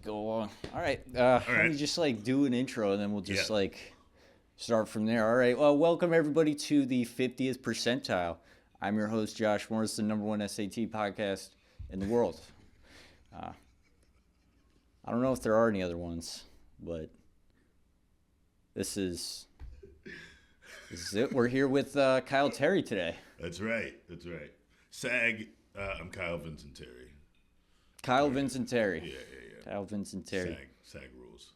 Go on. All right. All Let right. me just do an intro and then we'll just Yeah. start from there. All right. Well, welcome everybody to the 50th Percentile. I'm your host, Josh Morris, the #1 SAT podcast in the world. I don't know if there are any other ones, but this is it. We're here with Kyle Terry today. That's right. SAG, I'm Kyle Vincent Terry. Kyle Vincent Terry. Yeah. Kyle Vincent Terry. SAG rules.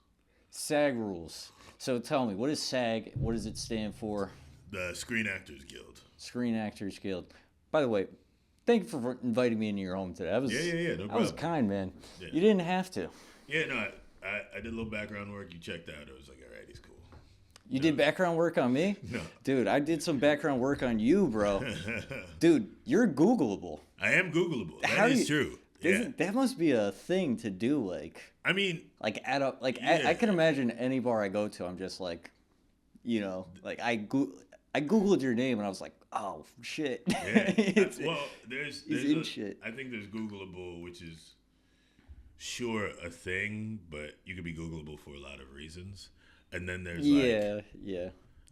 SAG rules. So tell me, what is SAG? What does it stand for? The Screen Actors Guild. Screen Actors Guild. By the way, thank you for inviting me into your home today. No problem. That was kind, man. Yeah. You didn't have to. Yeah, no, I did a little background work. You checked out. I was like, all right, he's cool. You did background work on me? No. Dude, I did some background work on you, bro. Dude, you're Googleable. I am Googleable. How That do is true. Yeah. That must be a thing to do, I mean, add up. Yeah. I can imagine any bar I go to, I'm just I Googled your name and I was like, oh, shit. yeah. There's in shit. I think there's Googleable, which is sure a thing, but you could be Googleable for a lot of reasons. And then there's yeah.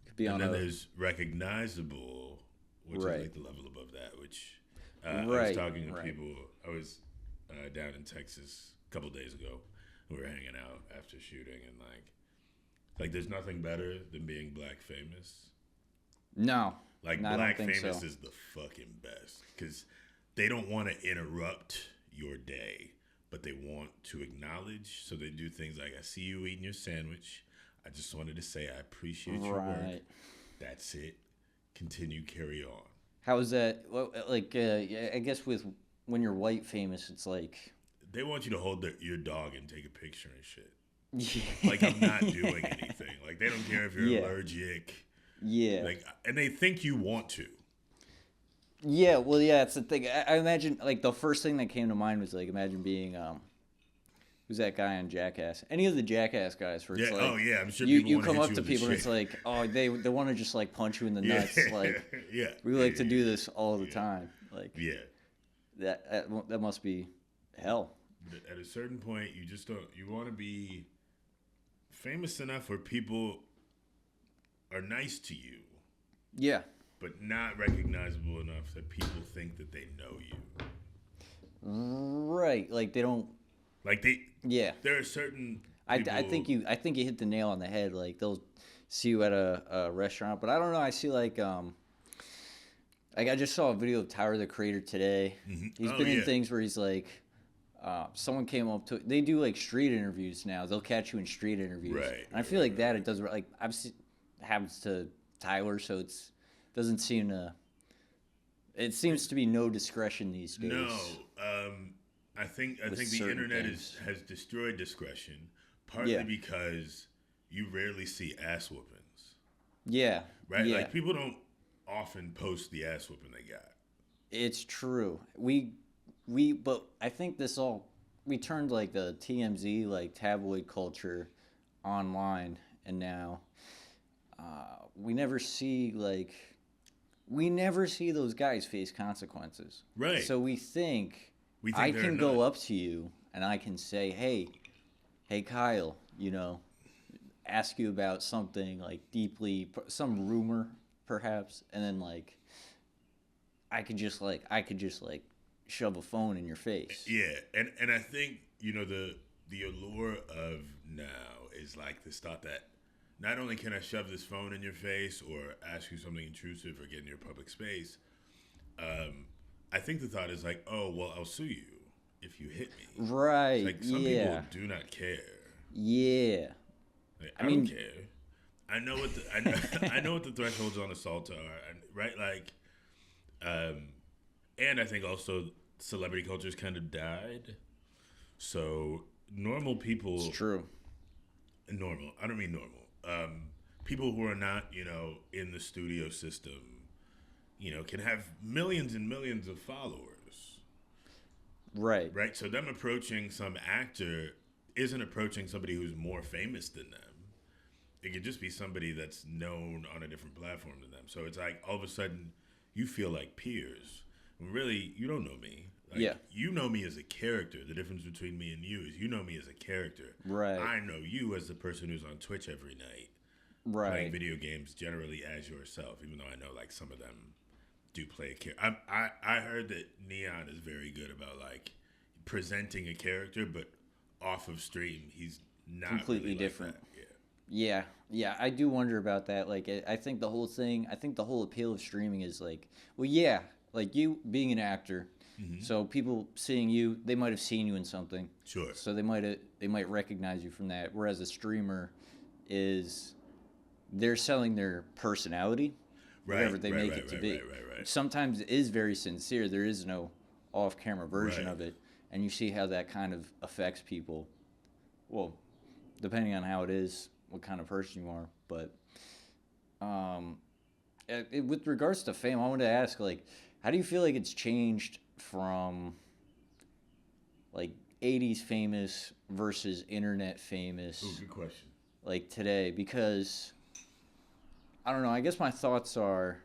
Could be and on then a, there's recognizable, which Right. is the level above that. Which I was Right, talking to right. people. I was down in Texas a couple days ago. We were hanging out after shooting, and there's nothing better than being black famous. No. Like No, I don't black think famous so. is the fucking best because they don't want to interrupt your day, but they want to acknowledge. So they do things like, "I see you eating your sandwich. I just wanted to say I appreciate your work. Right. That's it. Continue, carry on." How is that? Well, I guess with when you're white famous, it's like. They want you to hold your dog and take a picture and shit. Yeah. Like I'm not doing anything. Like they don't care if you're Yeah. allergic. Yeah. And they think you want to. Yeah. Well, yeah. It's the thing. I imagine the first thing that came to mind was imagine being who's that guy on Jackass? Any of the Jackass guys where it's Yeah. I'm sure you people come wanna up hit to you with people and this it's shit. they want to just punch you in the nuts. Yeah. We like to do this all the time. Yeah. That must be hell. At a certain point, you just don't. You want to be famous enough where people are nice to you, Yeah. but not recognizable enough that people think that they know you. Right. They don't. Like they. Yeah. There are certain. I People, think you hit the nail on the head. They'll see you at a restaurant, but I don't know. I see I just saw a video of Tyler the Creator today. He's been in things where he's someone came up to. They do street interviews now. They'll catch you in street interviews, Right, And I feel like that it does I've seen happens to Tyler, so doesn't seem to. It seems to be no discretion these days. No. I think the certain internet things. has destroyed discretion, partly Yeah. because you rarely see ass whoopings, Yeah. right? Yeah. People don't often post the ass whooping they got. It's true. But I think we turned the TMZ tabloid culture online, and now we never see those guys face consequences. Right. So we think We think I they're can not. go up to you and I can say, hey Kyle, ask you about something deeply, some rumor perhaps, and then I could just shove a phone in your face. Yeah, and I think the allure of now is this thought that not only can I shove this phone in your face or ask you something intrusive or get in your public space, I think the thought is oh well, I'll sue you if you hit me. Right. Some yeah. people do not care. Yeah. I don't care. I know what I know what the thresholds on assault are, right? And I think also celebrity culture's kind of died. So normal people. It's true. Normal. I don't mean normal. People who are not, in the studio system, can have millions and millions of followers. Right. right? So them approaching some actor isn't approaching somebody who's more famous than them. It could just be somebody that's known on a different platform than them. So it's like all of a sudden you feel like peers. When really, you don't know me. Like, Yeah. you know me as a character. The difference between me and you is you know me as a character. Right. I know you as the person who's on Twitch every night Right. playing video games generally as yourself, even though I know like some of them do play a character. I heard that Neon is very good about like presenting a character, but off of stream, he's not Completely really different. Like that. Yeah. Yeah, I do wonder about that. Like, I think the whole thing, I think the whole appeal of streaming is like, well, yeah, like you being an actor, so people seeing you, they might have seen you in something, Sure. so they might recognize you from that. Whereas a streamer is, they're selling their personality, whatever they make it to be. Right. Sometimes it is very sincere. There is no off-camera version Right. of it, and you see how that kind of affects people. Well, depending on how it is, what kind of person you are. But with regards to fame, I wanted to ask, like, how do you feel like it's changed from like 80s famous versus internet famous, Ooh, good question. like today? Because I don't know. I guess my thoughts are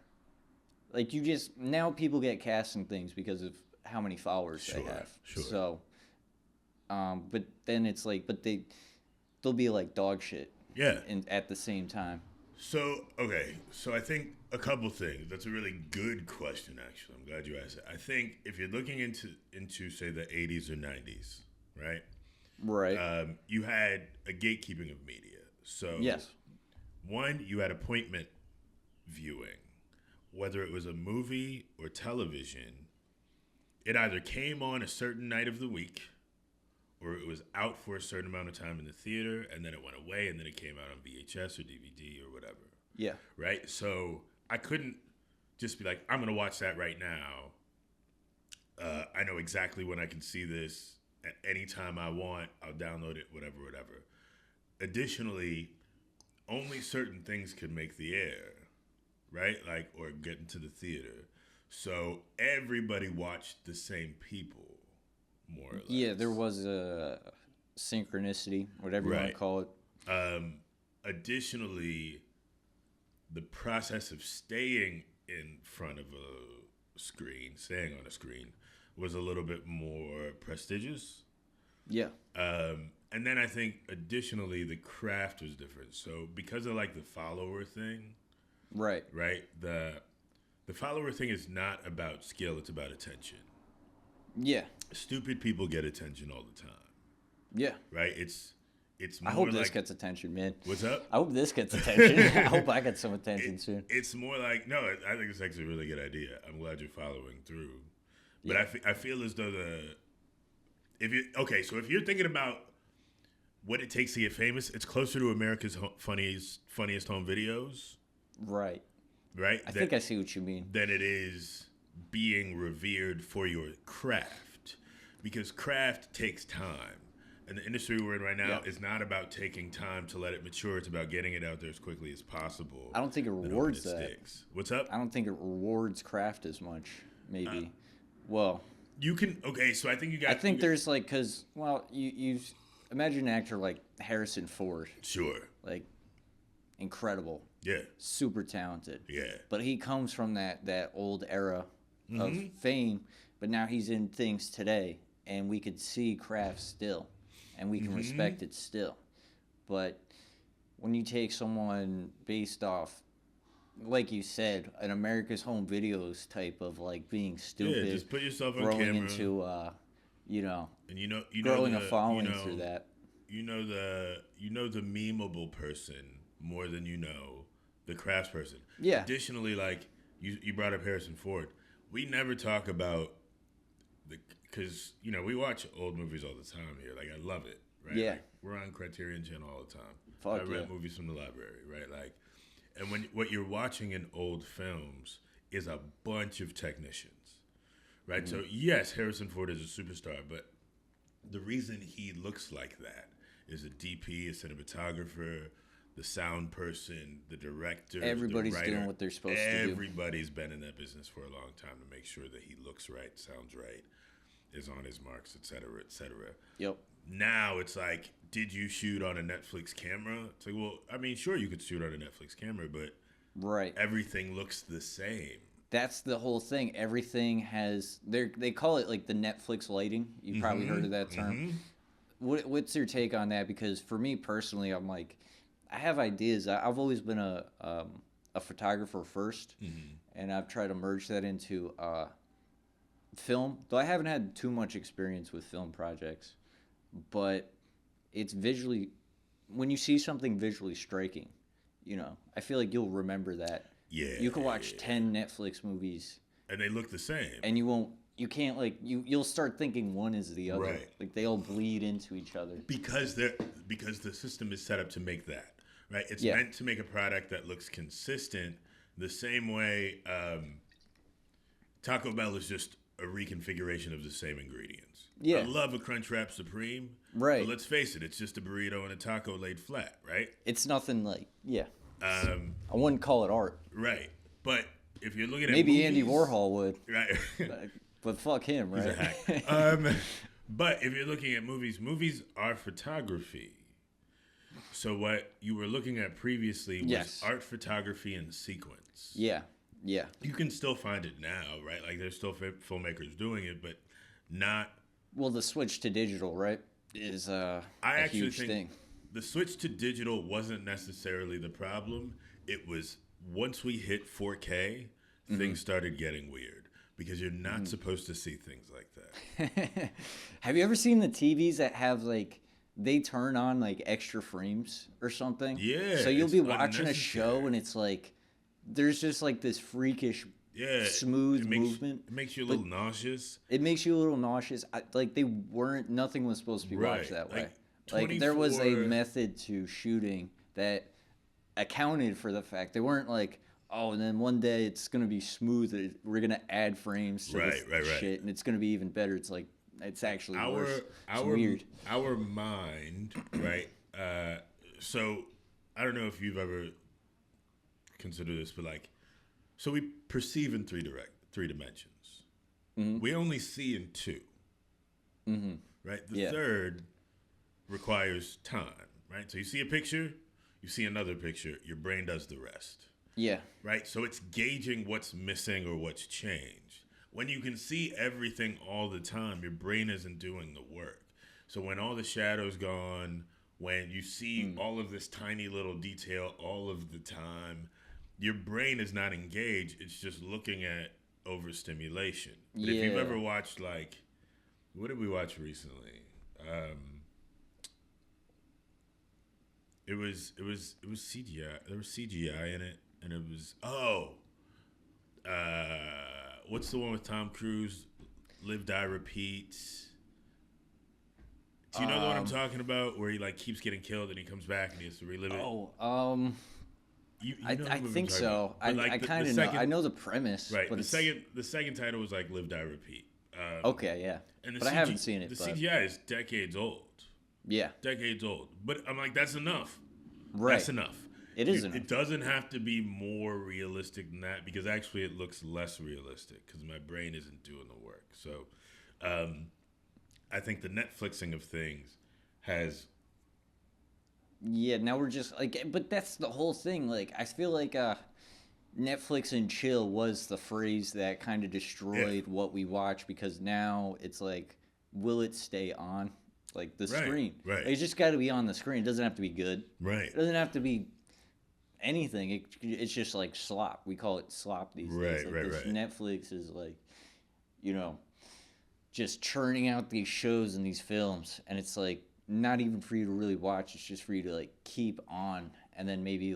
like you just now people get cast in things because of how many followers they have. Sure. So, but then it's like, but they'll be like dog shit. Yeah. And at the same time. So, okay. So I think a couple things. That's a really good question, actually. I'm glad you asked it. I think if you're looking into say, the 80s or 90s, right? Right. You had a gatekeeping of media. So, Yes. one, you had appointment viewing. Whether it was a movie or television, it either came on a certain night of the week or it was out for a certain amount of time in the theater, and then it went away, and then it came out on VHS or DVD or whatever. Yeah. Right? So I couldn't just be like, I'm going to watch that right now. I know exactly when I can see this at any time I want. I'll download it, whatever. Additionally, only certain things could make the air, right? Like, or get into the theater. So everybody watched the same people. More or less. Yeah, there was a synchronicity, whatever you want to Right. call it. Additionally, the process of staying in front of a screen, staying on a screen, was a little bit more prestigious. Yeah. And then I think additionally the craft was different. So because of like the follower thing, Right. the follower thing is not about skill, it's about attention. Yeah. Stupid people get attention all the time. Yeah. Right? It's more I hope like, this gets attention, man. What's up? I hope this gets attention. I hope I get some attention soon. It's more like, no, I think it's actually a really good idea. I'm glad you're following through. But Yeah. I feel as though so if you're thinking about what it takes to get famous, it's closer to America's funniest home videos, Right. right? I think I see what you mean. Than it is being revered for your craft. Because craft takes time. And the industry we're in right now is not about taking time to let it mature. It's about getting it out there as quickly as possible. I don't think it then rewards hoping that. sticks. What's up? I don't think it rewards craft as much, maybe. Well, You can, so I think you got... I think there's like, because, well, you imagine an actor like Harrison Ford. Sure. Like, incredible. Yeah. Super talented. Yeah. But he comes from that old era of Mm-hmm. fame, but now he's in things today, and we could see craft still, and we can Mm-hmm. respect it still. But when you take someone based off, like you said, an America's Home Videos type of like being stupid, Yeah, just put yourself on growing camera. into, And you know growing the, a following through that. You know the memeable person more than you know the crafts person. Yeah. Additionally, like you brought up Harrison Ford. We never talk about because we watch old movies all the time here. Like I love it, right? Yeah. Like, we're on Criterion Channel all the time. Fuck I rent yeah. movies from the library, right? Like, and what you're watching in old films is a bunch of technicians, right? Mm-hmm. So yes, Harrison Ford is a superstar, but the reason he looks like that is a DP, a cinematographer, the sound person, the director, Everybody's the writer. doing what they're supposed to do. Everybody's been in that business for a long time to make sure that he looks right, sounds right. is on his marks, et cetera, et cetera. Yep. Now it's like, did you shoot on a Netflix camera? It's like, well, I mean, sure, you could shoot on a Netflix camera, but Right. everything looks the same. That's the whole thing. Everything has they call it like the Netflix lighting. You've probably heard of that term. What's your take on that? Because for me personally, I'm like, I have ideas. I've always been a photographer first, and I've tried to merge that into film. Though I haven't had too much experience with film projects, but it's visually, when you see something visually striking, I feel like you'll remember that. Yeah. You can watch 10 Netflix movies and they look the same. and you can't you'll start thinking one is the other. Right. Like they all bleed into each other. Because the system is set up to make that, right? It's meant to make a product that looks consistent the same way Taco Bell is just a reconfiguration of the same ingredients. Yeah. I love a Crunchwrap Supreme. Right. But let's face it, it's just a burrito and a taco laid flat, right? It's nothing I wouldn't call it art. Right. But if you're looking at Maybe movies, Andy Warhol would. Right. But fuck him, right? He's a hack. But if you're looking at movies are photography. So what you were looking at previously was art, photography, and sequence. Yeah. Yeah. You can still find it now, right? Like there's still filmmakers doing it, but not. Well, the switch to digital, right, is a huge thing. The switch to digital wasn't necessarily the problem. It was once we hit 4K, things started getting weird because you're not supposed to see things like that. Have you ever seen the TVs that have they turn on extra frames or something? Yeah. So you'll be watching a show and it's there's just this freakish smooth movement. It makes you a little nauseous. It makes you a little nauseous. Nothing was supposed to be watched that way. There was a method to shooting that accounted for the fact they weren't and then one day it's gonna be smooth. We're gonna add frames to this shit, and it's gonna be even better. It's it's actually worse. It's weird. Our mind, right? So I don't know if you've ever considered this, but so we perceive in three dimensions. We only see in two. Right? The third requires time, right? So you see a picture, you see another picture, your brain does the rest. Yeah. Right? So it's gauging what's missing or what's changed. When you can see everything all the time, your brain isn't doing the work. So when all the shadows gone, when you see all of this tiny little detail all of the time, your brain is not engaged. It's just looking at overstimulation. But if you've ever watched what did we watch recently? It was CGI. There was CGI in it, and it was what's the one with Tom Cruise? Live, Die, Repeat. Do you know the one I'm talking about, where he keeps getting killed and he comes back and he has to relive it? I think so. I kind of know. I know the premise. Right. But the second title was Live, Die, Repeat. Okay, yeah. And I haven't seen it. The CGI is decades old. Yeah. Decades old. But I'm that's enough. Right. That's enough. It is enough. It doesn't have to be more realistic than that, because actually it looks less realistic because my brain isn't doing the work. So I think the Netflixing of things has... Yeah, now we're just but that's the whole thing. I feel Netflix and chill was the phrase that kind of destroyed what we watch, because now it's will it stay on the screen? Right. It's just got to be on the screen. It doesn't have to be good. Right. It doesn't have to be anything. It's just slop. We call it slop these days. Right. Netflix is just churning out these shows and these films, and it's not even for you to really watch. It's just for you to keep on, and then maybe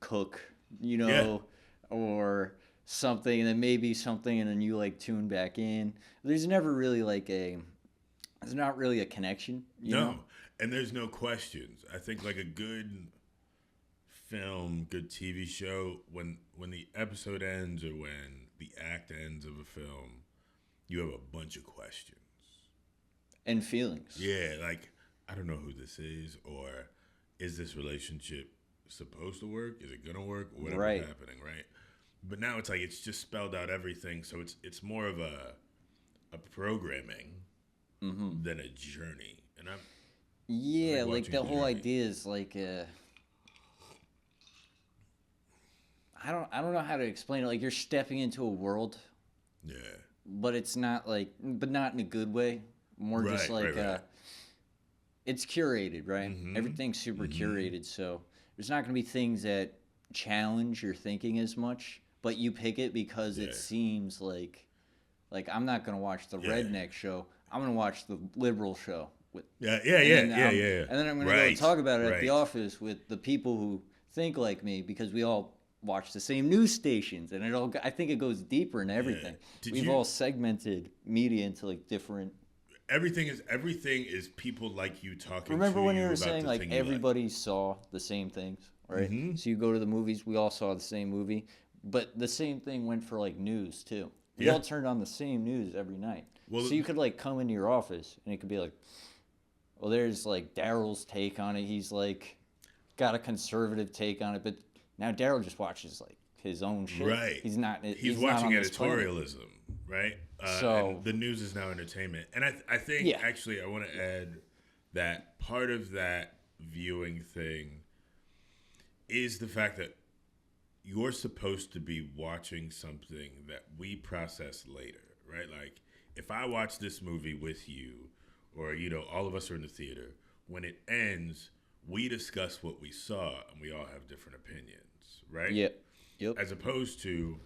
cook, or something, and then maybe something, and then you tune back in. There's never really there's not really a connection. You know? And there's no questions. I think a good film, good TV show, when the episode ends or when the act ends of a film, you have a bunch of questions. And feelings. Yeah, I don't know who this is, or is this relationship supposed to work? Is it gonna work? Whatever's happening, right? But now it's it's just spelled out everything, so it's more of a a programming than a journey. And Yeah, like like watching the a whole journey. idea is like I don't know how to explain it. Like you're stepping into a world, Yeah. but it's not like, but not in a good way. More just Right, like right, right. it's curated, right? Mm-hmm. Everything's super Mm-hmm. curated, so there's not going to be things that challenge your thinking as much. But you pick it because Yeah. it seems like I'm not going to watch the Yeah. redneck show. I'm going to watch the liberal show with, Yeah, yeah, and yeah, then yeah, yeah. and then I'm going to go Right, talk about it at the right. office with the people who think like me because we all watch the same news stations, and I think it goes deeper in Yeah. everything. Did We've you? all segmented media into like different. Everything is people like you talking Remember to when you you were about saying the like thing you like. everybody saw the same things, right? Mm-hmm. So you go to the movies, we all saw the same movie, but the same thing went for like news too. We Yeah. all turned on the same news every night. Well, So you could like come into your office and it could be like, well, there's like Daryl's take on it. He's like got a conservative take on it, but now Daryl just watches like his own shit. right. He's He's not watching on this planet. editorialism, right? So And the news is now entertainment. And I think yeah, actually I want to add that part of that viewing thing is the fact that you're supposed to be watching something that we process later, right? Like if I watch this movie with you, or all of us are in the theater, when it ends, we discuss what we saw and we all have different opinions, right? yeah, yep, As opposed to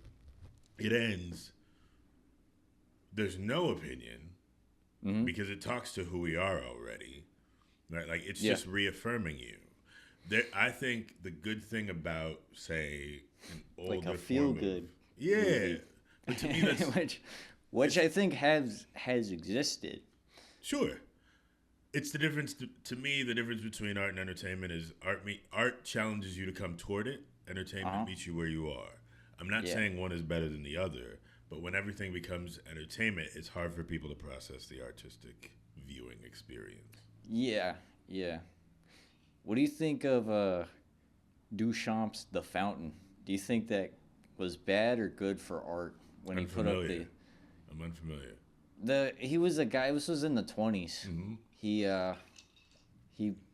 it ends, there's no opinion because it talks to who we are already, right? Like it's yeah, just reaffirming you. I think the good thing about, say, an like a older feel form of good yeah, movie. but to me that's which I think has existed. sure. It's the difference to me. The difference between art and entertainment is art challenges you to come toward it. Entertainment meets you where you are. I'm not Yeah. saying one is better than the other, but when everything becomes entertainment, it's hard for people to process the artistic viewing experience. Yeah, yeah. What do you think of Duchamp's The Fountain? Do you think that was bad or good for art when he put up Unfamiliar. I'm unfamiliar. he was a guy, this was in the 20s. Mm-hmm. He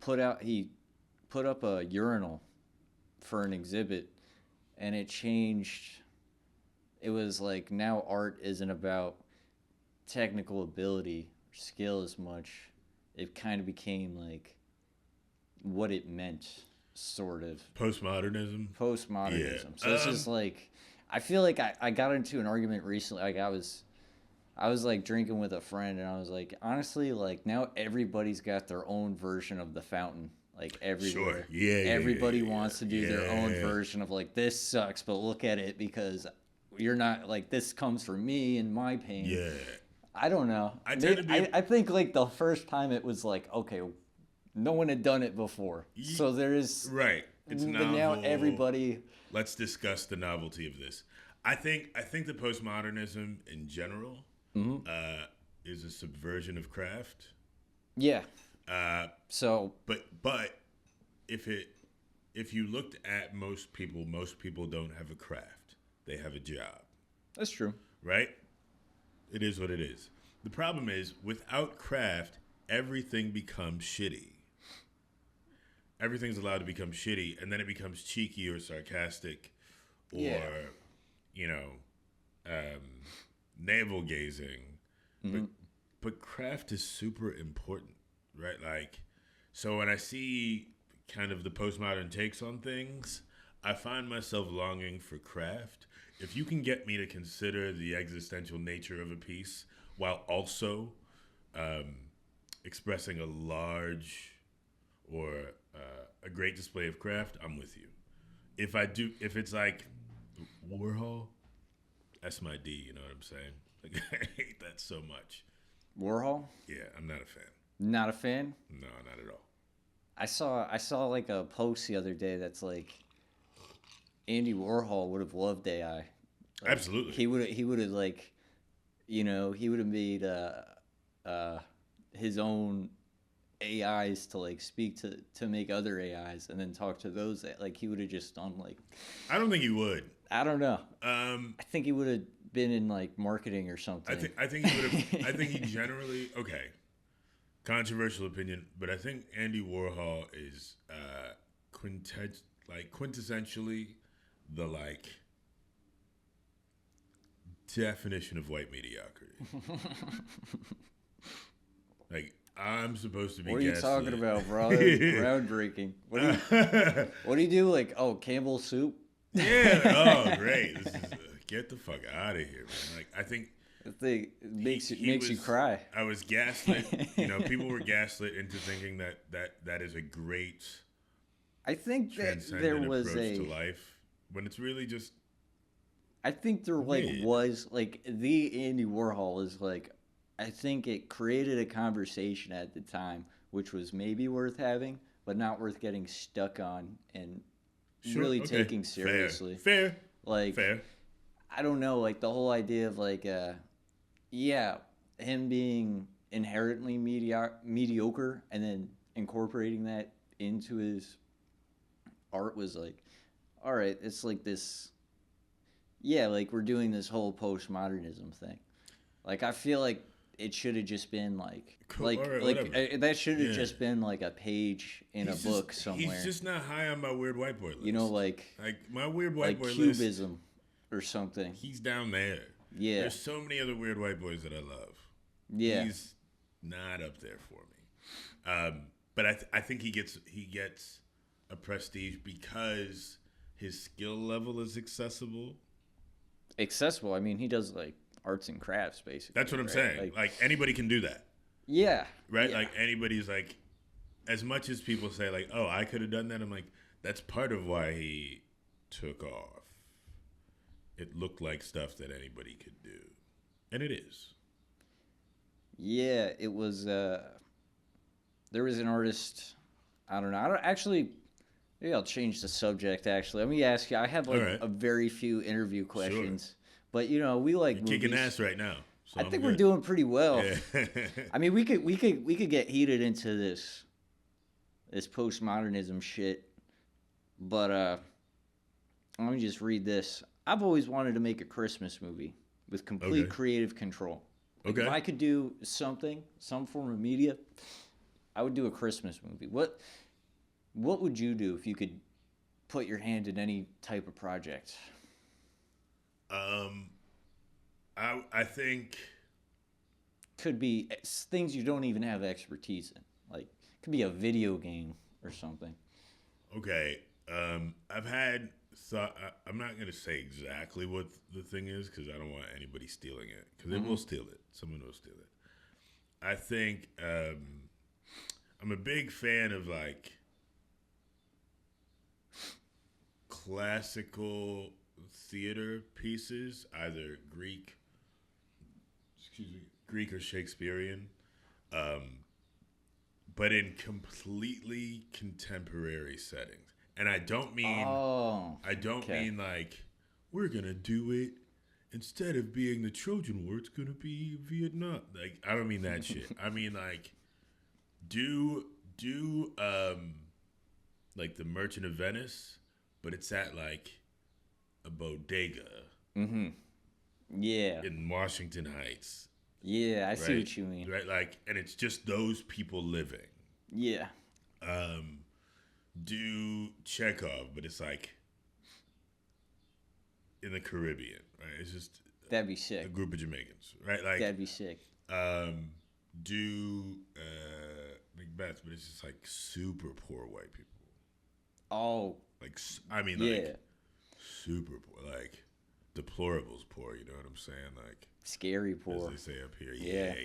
put up a urinal for an exhibit, and it changed. It was like now art isn't about technical ability or skill as much. It kind of became like what it meant, sort of Postmodernism. postmodernism. Yeah. So this is like, I feel like I got into an argument recently. Like I was like drinking with a friend, and I was like, honestly, like now everybody's got their own version of the fountain. Like everywhere, Sure. Yeah. everybody Yeah. wants to do their own version of like this sucks, but look at it because you're not like this comes from me and my pain. Yeah. I don't know. I tend to be. I think like the first time it was like okay, no one had done it before, so there is Right. It's but novel. now everybody. Let's discuss the novelty of this. I think the postmodernism in general is a subversion of craft. Yeah. Uh, So but if you looked at most people don't have a craft. They have a job, that's true. right? It is what it is. The problem is without craft, everything becomes shitty. Everything's allowed to become shitty, and then it becomes cheeky or sarcastic, or Yeah. you know, navel gazing. But craft is super important, right? Like, so when I see kind of the postmodern takes on things, I find myself longing for craft. If you can get me to consider the existential nature of a piece while also expressing a large or a great display of craft, I'm with you. If it's like Warhol, that's my D. You know what I'm saying? Like, I hate that so much. Warhol, Yeah, I'm not a fan. not a fan. No, not at all. I saw like a post the other day that's like Andy Warhol would have loved AI. Like, Absolutely. he would have like, he would have made his own AIs to like speak to make other AIs and then talk to those. Like he would have just done like, I don't think you would. I don't know. Um, I think he would have been in like marketing or something. I think he would have. I think he generally okay. Controversial opinion, but I think Andy Warhol is quintessentially the like definition of white mediocrity. Like I'm supposed to be. What are you talking gaslit. about, bro? That's groundbreaking. What do you do? Like, oh, Campbell's soup? Yeah. Oh, great. This is get the fuck out of here, man. Like I think. The thing makes you cry. I was gaslit. You know, people were gaslit into thinking that is a great. I think that there was approach to life when it's really just. I think there was the Andy Warhol is like, I think it created a conversation at the time which was maybe worth having, but not worth getting stuck on and really taking seriously. Fair. Like, fair. I don't know, like the whole idea of like, yeah, him being inherently mediocre and then incorporating that into his art was like, all right, it's like this, yeah, like we're doing this whole postmodernism thing. Like I feel like it should have just been like, cool. Right, that should have just been like a page in a book somewhere. He's just not high on my weird white boy list. You know, like my weird white boy cubism list, or something. He's down there. Yeah. There's so many other weird white boys that I love. Yeah. He's not up there for me. But I think he gets a prestige because his skill level is accessible. Accessible. I mean, he does like arts and crafts, basically. That's what I'm saying. Like anybody can do that. Yeah. Right? Yeah. Like anybody's like, as much as people say like, oh, I could have done that. I'm like, that's part of why he took off. It looked like stuff that anybody could do. And it is. Yeah, it was, there was an artist, I don't know, maybe I'll change the subject, actually. Let me ask you, I have like a very few interview questions, sure. But you know, we like movies. Kicking ass right now. So I think we're doing pretty well. Yeah. I mean, we could get heated into this postmodernism shit, but let me just read this. I've always wanted to make a Christmas movie with complete creative control. Like if I could do some form of media, I would do a Christmas movie. What would you do if you could put your hand in any type of project? I think could be things you don't even have expertise in. Like it could be a video game or something. Okay. I've had thought. I'm not going to say exactly what the thing is because I don't want anybody stealing it because they will steal it. Someone will steal it. I think I'm a big fan of like classical theater pieces, either Greek or Shakespearean, but in completely contemporary settings. And I don't mean mean like we're gonna do it instead of being the Trojan War, it's gonna be Vietnam. Like I don't mean that shit. I mean like do like the Merchant of Venice, but it's at like a bodega. Mm-hmm. Yeah. In Washington Heights. Yeah, I see what you mean. Right, like, and it's just those people living. Yeah. Do Chekhov, but it's like in the Caribbean, right? It's just that'd be sick. A group of Jamaicans, right? Like that'd be sick. Do Macbeth, but it's just like super poor white people. Oh, like I mean, like super poor, like deplorables poor. You know what I'm saying? Like scary poor, as they say up here. Yeah.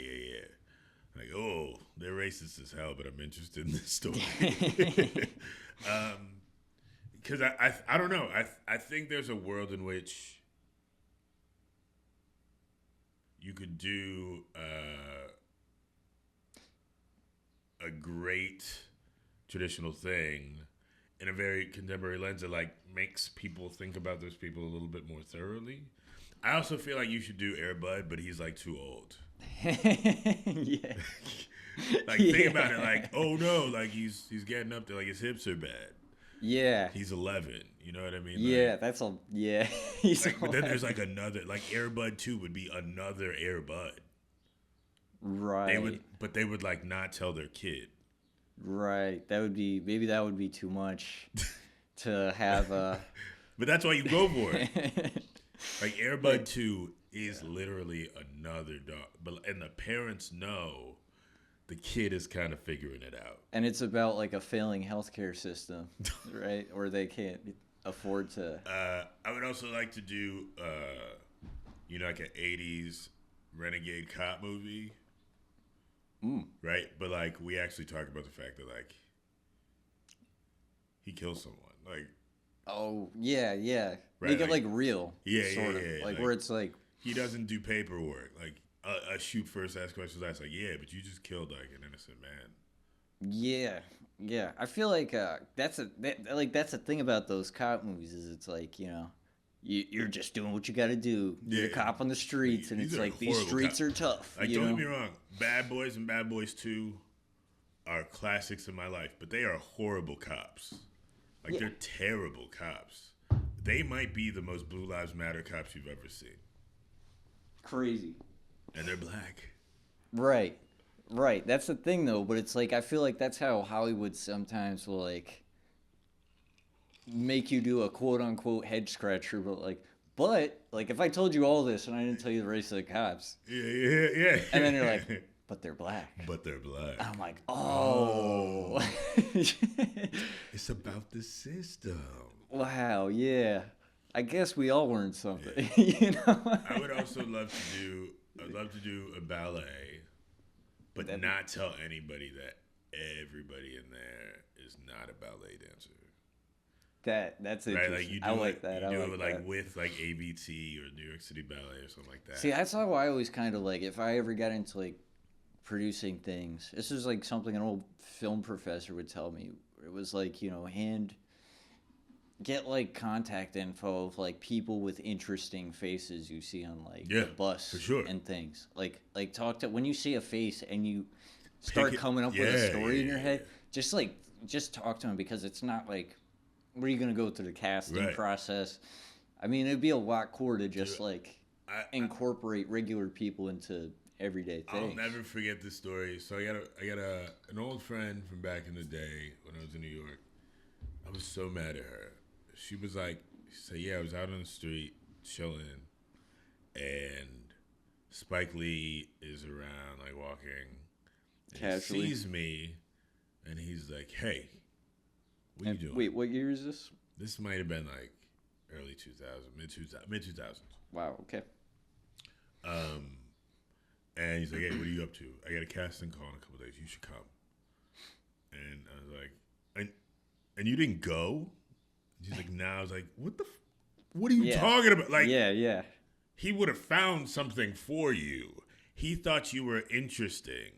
Like, oh, they're racist as hell, but I'm interested in this story. Because I don't know. I think there's a world in which you could do a great traditional thing in a very contemporary lens that like makes people think about those people a little bit more thoroughly. I also feel like you should do Air Bud, but he's like too old. Yeah. Like think about it, like, oh no, like he's getting up there, like his hips are bad. Yeah. He's 11. You know what I mean? Yeah, Like, that's a yeah. He's but then there's 11. like another, like Air Bud 2 would be another Air Bud. Right. But they would like not tell their kid. Right. That would be maybe that would be too much to have a But that's why you go for it. Like Air Bud like 2 is literally another dog. And the parents know the kid is kind of figuring it out. and it's about like a failing healthcare system, right? Or they can't afford to. I would also like to do, like an 80s renegade cop movie. Right? But, like, we actually talk about the fact that, like, he kills someone. Like, Oh yeah, yeah. Right, Make it like- like real. Yeah, sort of. yeah. Like where it's like he doesn't do paperwork. Like, a shoot first, ask questions last. Like, yeah, but you just killed, like, an innocent man. yeah, yeah. I feel like that's the thing about those cop movies is it's like you're just doing what you got to do. You're a Yeah. cop on the streets, and These it's are like these horrible streets cops. are tough. Like, you don't know? get me wrong. Bad Boys and Bad Boys 2 are classics in my life, but they are horrible cops. Like, Yeah. they're terrible cops. They might be the most Blue Lives Matter cops you've ever seen. Crazy. And they're black. Right. Right. That's the thing though, but it's like I feel like that's how Hollywood sometimes will like make you do a quote unquote head scratcher, but if I told you all this and I didn't tell you the race of the cops, Yeah. and then you're like, but they're black. But they're black. I'm like, oh. It's about the system. Wow, yeah. I guess we all learned something, you know? I would also love to do a ballet, but not tell anybody that everybody in there is not a ballet dancer. That's Right? interesting. Like you do I like that. You I do like it like that. with like ABT or New York City Ballet or something like that. See, that's how I always kind of like, if I ever got into like producing things, this is like something an old film professor would tell me. It was like, get like contact info of like people with interesting faces you see on like Yeah, the bus for sure. and things. Like talk to when you see a face and you start it- coming up with a yeah, story in yeah, your head, just talk to them because it's not like where are you gonna go through the casting Right. process? I mean, it'd be a lot cooler to just like I- incorporate regular people into everyday I'll things. never forget this story. So I got an old friend from back in the day when I was in New York. I was so mad at her. She was like, I was out on the street chilling, and Spike Lee is around, like walking. And Casually. He sees me, and he's like, "Hey, what you And doing?" wait, what year is this? This might have been like early 2000s, mid 2000s. Wow. Okay. And he's like, "Hey, what are you up to? I got a casting call in a couple days. You should come." And I was like, "And you didn't go?" And she's like, "No." I was like, "What are you Yeah. talking about?" Like, Yeah. he would have found something for you. He thought you were interesting.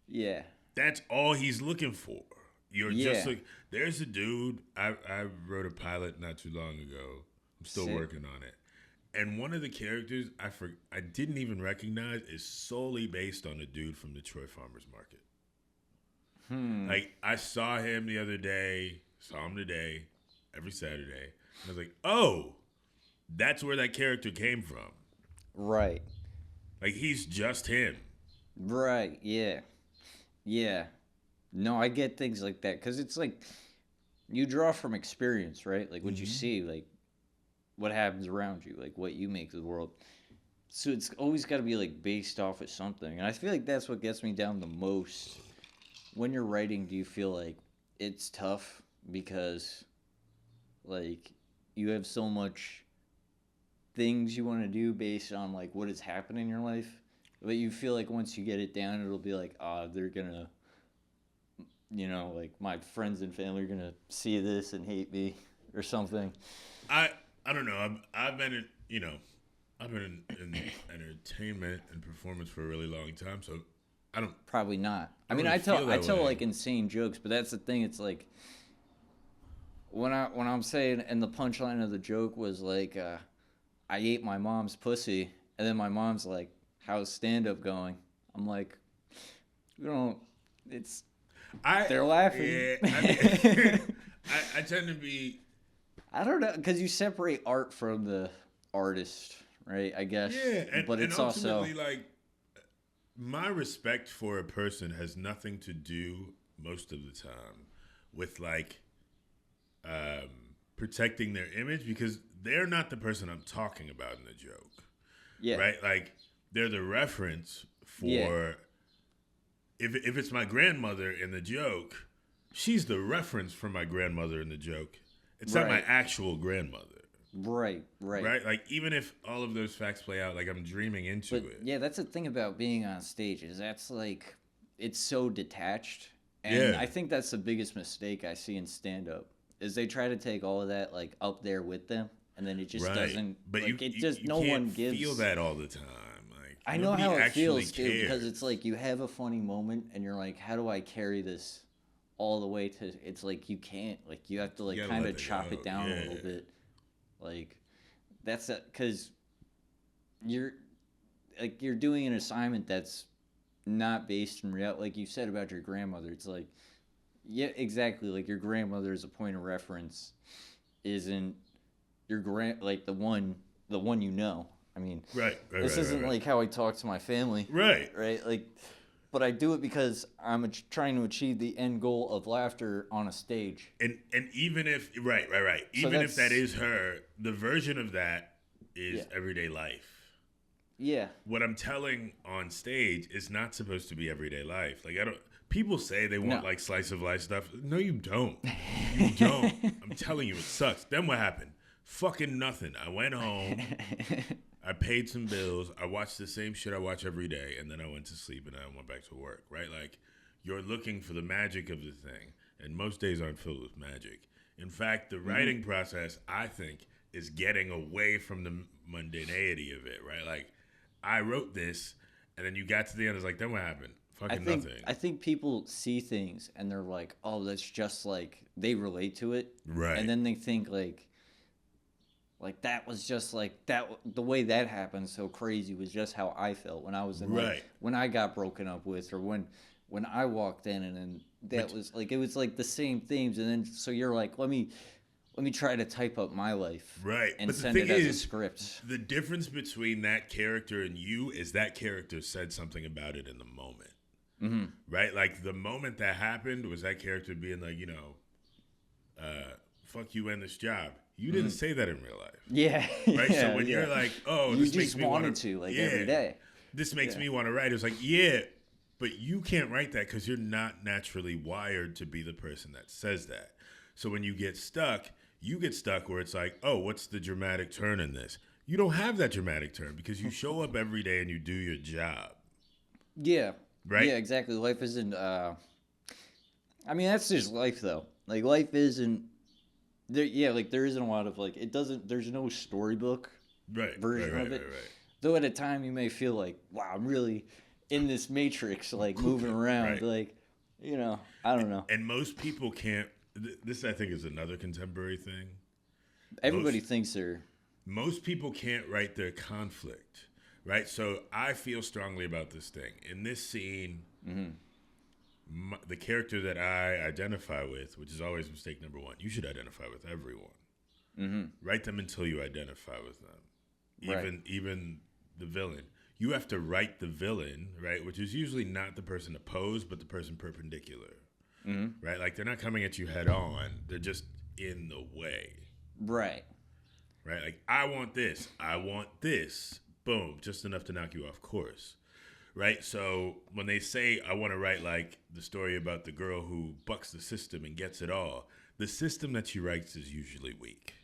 Yeah. That's all he's looking for. You're Yeah. just like, there's a dude. I wrote a pilot not too long ago. I'm still Sick. working on it. And one of the characters I didn't even recognize is solely based on a dude from the Troy Farmers Market. Like, I saw him the other day, saw him today, every Saturday. And I was like, oh, that's where that character came from. Right. Like, he's just him. Right. Yeah. Yeah. No, I get things like that because it's like you draw from experience, right? Like what you see, like what happens around you, like what you make of the world. So it's always got to be like based off of something, and I feel like that's what gets me down the most. When you're writing, do you feel like it's tough because like you have so much things you want to do based on like what has happened in your life, but you feel like once you get it down, it'll be like, they're gonna, like my friends and family are gonna see this and hate me or something. I don't know. I've been in entertainment and performance for a really long time, so I don't. Probably not. I don't mean, really feel I that tell way. like insane jokes, but that's the thing. It's like when I'm saying, and the punchline of the joke was like, I ate my mom's pussy, and then my mom's like, "How's stand up going?" I'm like, It's they're laughing. Yeah, I tend to be. I don't know, because you separate art from the artist, right? I guess. Yeah, but it's and also ultimately, like, my respect for a person has nothing to do most of the time with like protecting their image, because they're not the person I'm talking about in the joke, yeah, right? Like, they're the reference yeah, for if it's my grandmother in the joke, she's the reference for my grandmother in the joke. It's not my right, actual grandmother. right. Right? Like, even if all of those facts play out, like, I'm dreaming into But it. yeah, that's the thing about being on stage is that's like it's so detached, and Yeah. I think that's the biggest mistake I see in stand up is they try to take all of that like up there with them, and then it just Right. doesn't But like it just you no can't one feel gives. that all the time. Like, I know nobody how it actually feels too because it's cares. like you have a funny moment and you're like, how do I carry this all the way to? It's like you can't like you have to You like gotta kind let of that chop go. it down a Yeah. little bit, like that's because you're like you're doing an assignment that's not based in reality. Like you said about your grandmother, it's like yeah, exactly. Like your grandmother as a point of reference isn't your like the one you know. I mean, Right. Right. this Right. Right. isn't Right. like how I talk to my family, Right. right? Like, but I do it because I'm trying to achieve the end goal of laughter on a stage. And even if right. So Even if that that's is her, the version of that yeah, is everyday life. yeah, What I'm telling on stage is not supposed to be everyday life. Like, I don't. People say they want no. like slice of life stuff. No, you don't. You don't. I'm telling you, it sucks. Then what happened? Fucking nothing. I went home. I paid some bills. I watched the same shit I watch every day, and then I went to sleep and I went back to work. Right? Like, you're looking for the magic of the thing, and most days aren't filled with magic. In fact, the writing process, I think, is getting away from the mundanity of it. Right? Like, I wrote this, and then you got to the end. It's like, then what happened? I Fucking think nothing. I think people see things and they're like, "Oh, that's just like they relate to it," Right. and then they think like that was just like that. The way that happened so crazy was just how I felt when I was in like Right. when I got broken up with, or when I walked in, and then that But was like it was like the same themes, and then so you're like, let me try to type up my life right. and But the send thing it as a is, script. the difference between that character and you is that character said something about it in the moment. Right? Like, the moment that happened was that character being like, fuck you and this job. You didn't say that in real life. Yeah, Right? So yeah, when yeah. you're like, oh, You this makes just me wanted want to like yeah, every day. this makes Yeah. me want to write. It's like, yeah, but you can't write that because you're not naturally wired to be the person that says that. So when you get stuck where it's like, oh, what's the dramatic turn in this? You don't have that dramatic turn because you show up every day and you do your job. Yeah. Right? Yeah, exactly. Life isn't I mean that's just life though. Like life isn't there yeah, like there isn't a lot of like it doesn't there's no storybook Right. version Right. of it. Right. Though at a time you may feel like, wow, I'm really in this matrix, like moving around, Right. like I don't know. And most people can't. This, I think, is another contemporary thing. Everybody Most thinks they're most people can't write their conflict, right? So I feel strongly about this thing. In this scene, the character that I identify with, which is always mistake number one, you should identify with everyone. Write them until you identify with them. right. Even the villain. You have to write the villain, right? Which is usually not the person opposed, but the person perpendicular. Right? Like, they're not coming at you head on. They're just in the way. Right. Right? Like, I want this. Boom. Just enough to knock you off course. Right? So when they say, I want to write like the story about the girl who bucks the system and gets it all, the system that she writes is usually weak.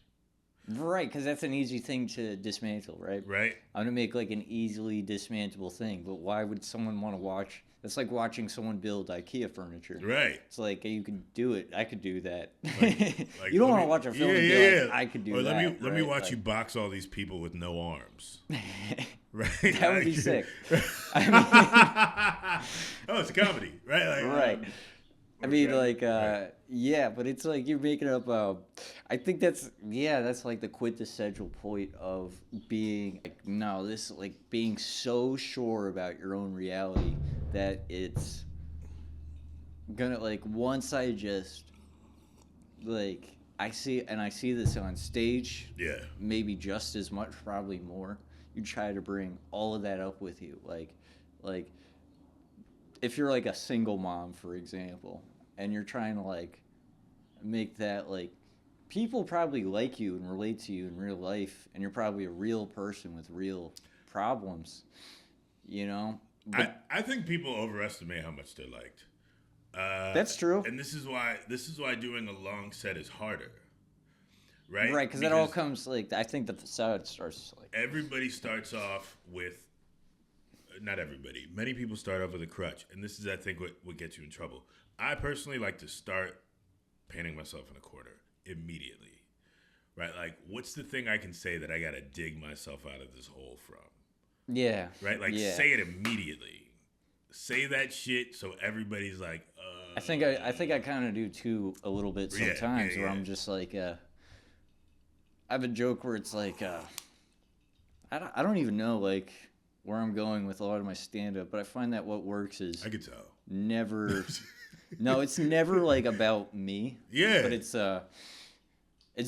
Right, because that's an easy thing to dismantle, right? Right? I'm gonna make like an easily dismantleable thing, but why would someone want to watch? That's like watching someone build IKEA furniture. Right. It's like you can do it. I could do that. Like, you don't let want to me- watch a film and be like, I could do or that. let me right? watch Like, you box all these people with no arms. Right? That would be Like- sick. I mean, Oh, it's a comedy, right? Like, right. I mean, right, like, right. yeah, but it's like you're making up. I think that's like the quintessential point of being like, no, this like being so sure about your own reality that it's gonna like once I just like I see this on stage, Yeah. maybe just as much, probably more. You try to bring all of that up with you, like if you're like a single mom, for example, and you're trying to like make that like people probably like you and relate to you in real life, and you're probably a real person with real problems, you know. But I think people overestimate how much they're liked. that's true, And this is why doing a long set is harder, right? right? Because that all comes like I think the facade starts like everybody starts off with, not everybody, many people start off with a crutch, and this is, I think, what gets you in trouble. I personally like to start painting myself in a corner immediately, right? Like, what's the thing I can say that I gotta dig myself out of this hole from? yeah, Right? Like, yeah. say it immediately. Say that shit so everybody's like, I think I kind of do too a little bit Yeah, sometimes yeah, where yeah. I'm just like I have a joke where it's like I don't even know like where I'm going with a lot of my stand up, but I find that what works is I could tell. never no, it's never like about me. Yeah. But it's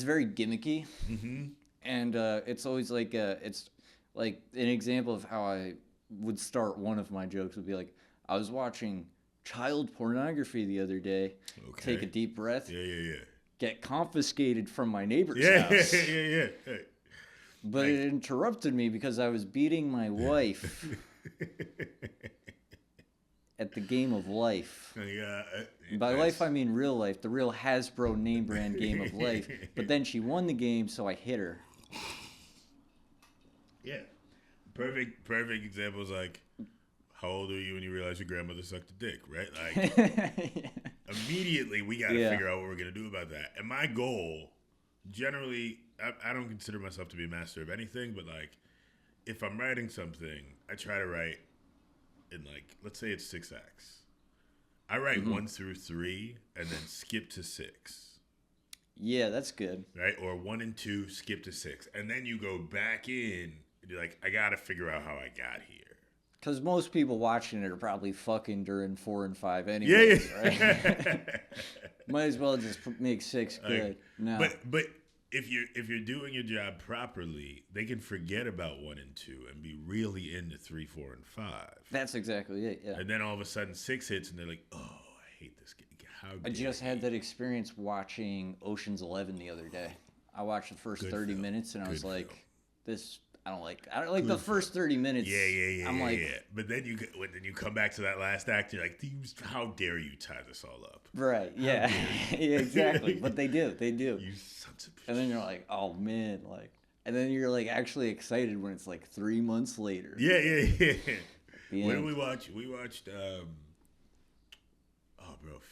very gimmicky, Mm-hmm. and it's always like it's like an example of how I would start one of my jokes would be like I was watching child pornography the other day. Okay. Take a deep breath. Yeah. Get confiscated from my neighbor's Yeah, house. yeah. But Like- it interrupted me because I was beating my wife at the game of life. By life, I mean real life, the real Hasbro name brand game of life. But then she won the game, so I hit her. Yeah. Perfect example is like, how old are you when you realize your grandmother sucked a dick, right? Like, immediately we got to Yeah. figure out what we're going to do about that. And my goal, generally, I don't consider myself to be a master of anything, but like, if I'm writing something, I try to write in like, let's say it's 6 acts. I write 1 through 3 and then skip to 6. Yeah, that's good. Right? Or 1 and 2, skip to 6. And then you go back in and you're like, I got to figure out how I got here. Because most people watching it are probably fucking during 4 and 5 anyways, Yeah. right? Might as well just make 6 good. No. But if you're doing your job properly, they can forget about 1 and 2 and be really into 3, 4, and 5. That's exactly it, yeah. And then all of a sudden 6 hits and they're like, oh, I hate this game. How I dare just you? had that experience watching Ocean's 11 the other day. I watched the first Good 30 film. minutes and I was Good like, film. this, I don't like the first 30 minutes. Yeah. I'm like, But then you come back to that last act, you're like, how dare you tie this all up? right, yeah. Yeah, exactly. But they do. You sons of And then you're like, oh man, like, and then you're like actually excited when it's like 3 months later. Yeah. The What did end. we watch? We watched,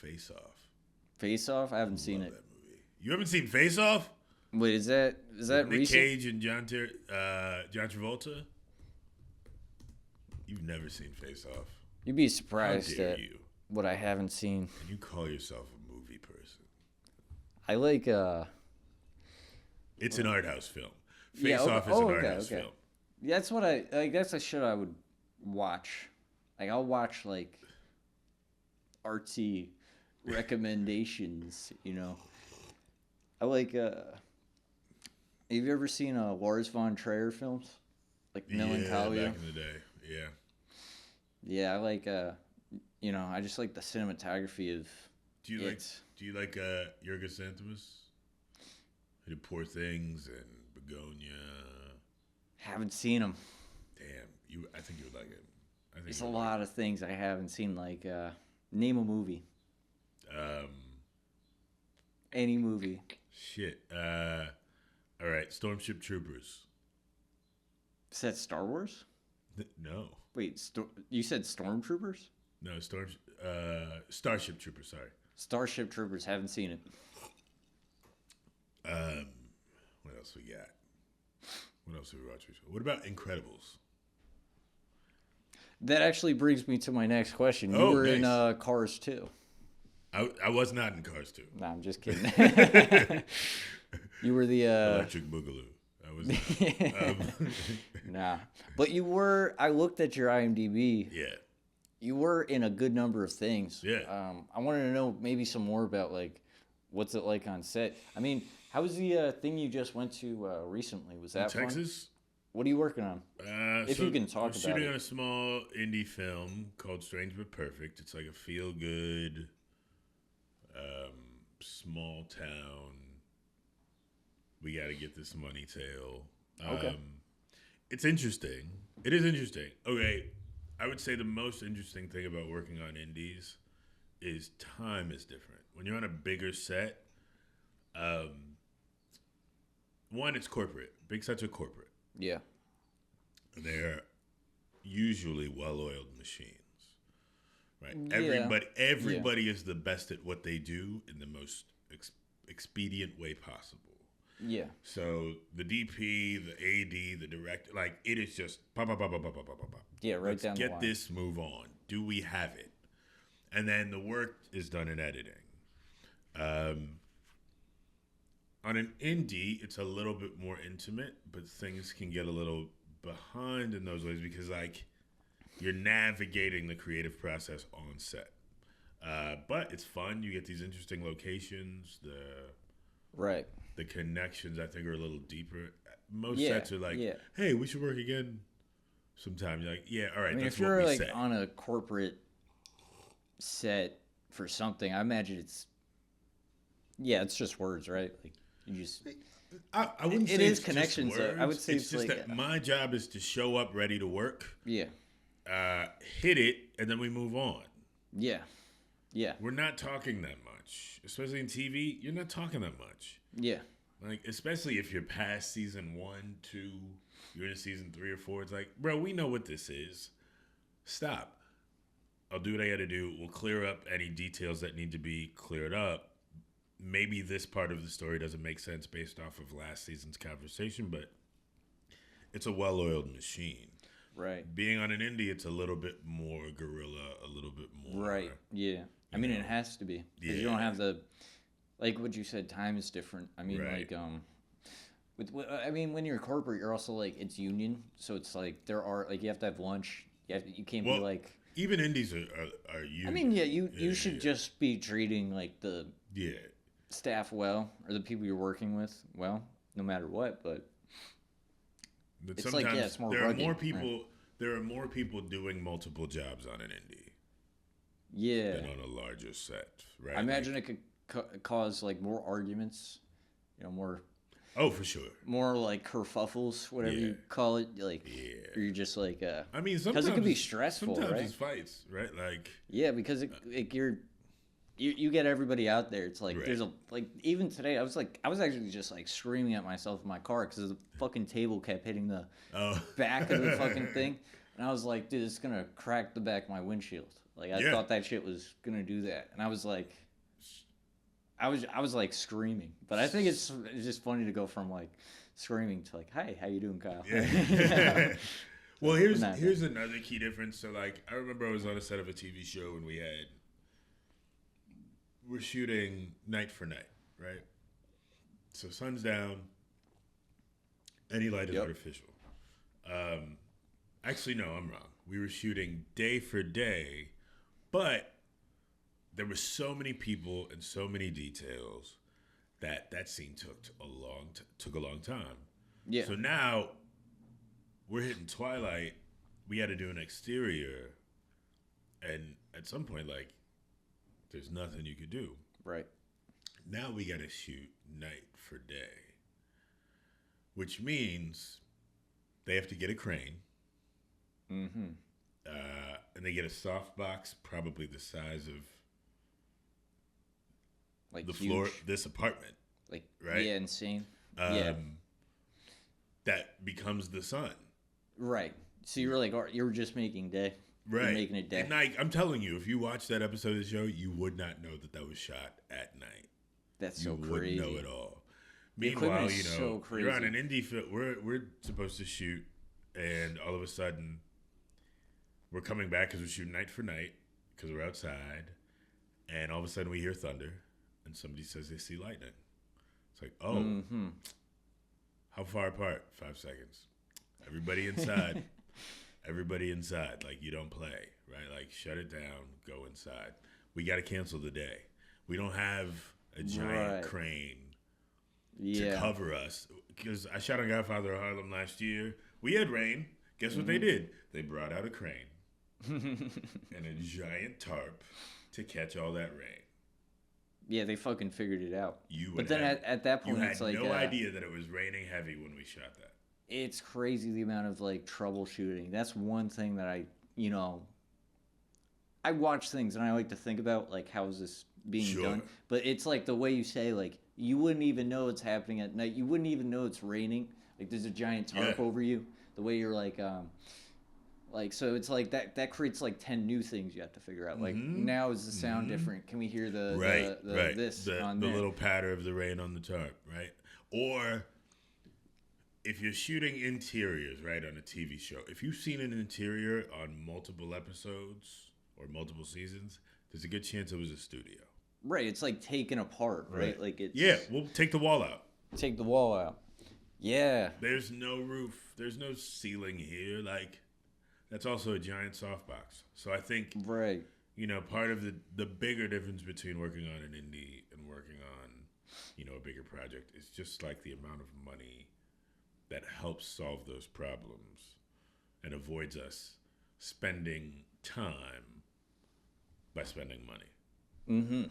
Face Off. Face Off? I haven't seen Love it. that movie. You haven't seen Face Off? Wait, is that Nick recent? Cage and John Travolta? You've never seen Face Off. You'd be How surprised dare at you? what I haven't seen. And you call yourself a movie person. I like It's an art house film. Face Yeah, okay. Off is Oh, an art okay, house okay. film. that's what I like. That's a shit I would watch. Like I'll watch like artsy recommendations. You know, I like. Have you ever seen Lars von Trier films? Like Melancholia. Yeah, back in the day. Yeah. Yeah, I like. I just like the cinematography of. Do you like it. Yorgos Lanthimos? He did Poor Things and Begonia. Haven't seen them. Damn, I think you would like it. I think There's you a would like lot of things I haven't seen. Like name a movie. it. Any movie. Shit. All right, Stormship Troopers. Is that Star Wars? No. Wait, you said Stormtroopers? No, Starship Troopers, sorry. Starship Troopers, haven't seen it. What else we got? What else did we watch? What about Incredibles? That actually brings me to my next question. You Oh, were in nice. Cars 2. I was not in Cars 2. Nah, I'm just kidding. You were the... Electric Boogaloo. I was not. Nah. But you were... I looked at your IMDb. Yeah. You were in a good number of things. Yeah. I wanted to know maybe some more about, like, What's it like on set? I mean, how was the thing you just went to recently? Was that fun? Texas. What are you working on? If So you can talk I'm about shooting it. on a small indie film called Strange But Perfect. It's like a feel-good, small town. We got to get this money tale. Okay. It's interesting. It is interesting. Okay, I would say the most interesting thing about working on indies is time is different. When you're on a bigger set, one, it's corporate. Big sets are corporate. Yeah. They're usually well-oiled machines, right? Yeah. Everybody is the best at what they do in the most expedient way possible. Yeah. So the DP, the AD, the director, like it is just pop, pop, pop, pop, pop, pop, pop, pop. Yeah, right Let's down the get line. this, move on. Do we have it? And then the work is done in editing. On an indie, it's a little bit more intimate, but things can get a little behind in those ways because, like, you're navigating the creative process on set. But it's fun. You get these interesting locations. Right. The connections, I think, are a little deeper. Most Yeah, sets are like, yeah. hey, we should work again sometime. You're like, yeah, all right, I mean, that's if what you're we like say. on a corporate set for something, I imagine it's just words, right? Like you just I wouldn't it say is it's just connections, though. I would words. say it's it's just like, that my job is to show up ready to work, yeah, hit it, and then we move on. yeah, yeah, We're not talking that much, especially in TV. You're not talking that much. yeah, Like, especially if you're past season 1, 2, you're in season 3 or 4. It's like, bro, we know what this is. Stop. I'll do what I got to do. We'll clear up any details that need to be cleared up. Maybe this part of the story doesn't make sense based off of last season's conversation, but it's a well-oiled machine. right, Being on an indie, it's a little bit more guerrilla, a little bit more. right, yeah. I mean, it has to be because you don't Yeah. have the like what you said. Time is different. I mean, Right. like I mean, when you're corporate, you're also like it's union, so it's like there are like you have to have lunch. You can't be Well, like. even indies are union. I mean, yeah, you Yeah, should yeah. just be treating like the Yeah. staff well or the people you're working with well, no matter what. But But it's sometimes like, yeah, it's more there are rugged, more right? people. There are more people doing multiple jobs on an indie yeah, than on a larger set, right? I imagine it could cause like more arguments, more Oh, for sure. like kerfuffles, whatever Yeah. you call it. Like, Yeah. or you're just like I mean, because sometimes it could be it's- stressful, Sometimes right? it's fights, right? Like, Yeah, because you get everybody out there. It's like Right. there's a like even today I was actually just like screaming at myself in my car because the fucking table kept hitting the oh, back of the fucking thing, and I was like, dude, it's gonna crack the back of my windshield. Like I Yeah. thought that shit was gonna do that, and I was like, I was like screaming. But I think it's just funny to go from like screaming to like, hey, how you doing, Kyle? Yeah. Well, here's Nah, another key difference. So, like, I remember I was on a set of a TV show and we're shooting night for night, right? So sun's down, any light is Yep. artificial. Actually, no, I'm wrong. We were shooting day for day, but there were so many people and so many details that scene took a long time. Yeah. So now we're hitting twilight. We had to do an exterior, and at some point, like, there's nothing you could do. Right. Now we got to shoot night for day, which means they have to get a crane. Mm-hmm. And they get a softbox, probably the size of Like the huge, floor, this apartment, like right? yeah, insane. Yeah. That becomes the sun. Right. So you were like, you were just making day. Right. You're making it day. And like, I'm telling you, if you watch that episode of the show, you would not know that was shot at night. That's You so crazy. wouldn't know at all. The Meanwhile, equipment is so you're on crazy. an indie film. We're supposed to shoot, and all of a sudden, we're coming back because we're shooting night for night because we're outside, and all of a sudden we hear thunder, and somebody says they see lightning. It's like, oh, Mm-hmm. how far apart? 5 seconds. Everybody inside. Everybody inside. Like, you don't play, right? Like, shut it down. Go inside. We got to cancel the day. We don't have a giant crane to cover us. Because I shot on Godfather of Harlem last year. We had rain. Guess what they did? They brought out a crane and a giant tarp to catch all that rain. Yeah, they fucking figured it out. But then at that point, it's like... You had no idea that it was raining heavy when we shot that. It's crazy the amount of, like, troubleshooting. That's one thing that I watch things and I like to think about, like, how is this being done? But it's like the way you say, like, you wouldn't even know it's happening at night. You wouldn't even know it's raining. Like, there's a giant tarp over you. The way you're, like, so it's like that creates, like, 10 new things you have to figure out. Like, now is the sound different? Can we hear the little patter of the rain on the tarp, right? Or... if you're shooting interiors, right, on a TV show, if you've seen an interior on multiple episodes or multiple seasons, there's a good chance it was a studio. Right, it's like taken apart, right? Like it's... Yeah, we'll take the wall out. Take the wall out. Yeah. There's no roof. There's no ceiling here. Like, that's also a giant softbox. So I think, part of the bigger difference between working on an indie and working on, a bigger project is just like the amount of money that helps solve those problems and avoids us spending time by spending money. Mm-hmm.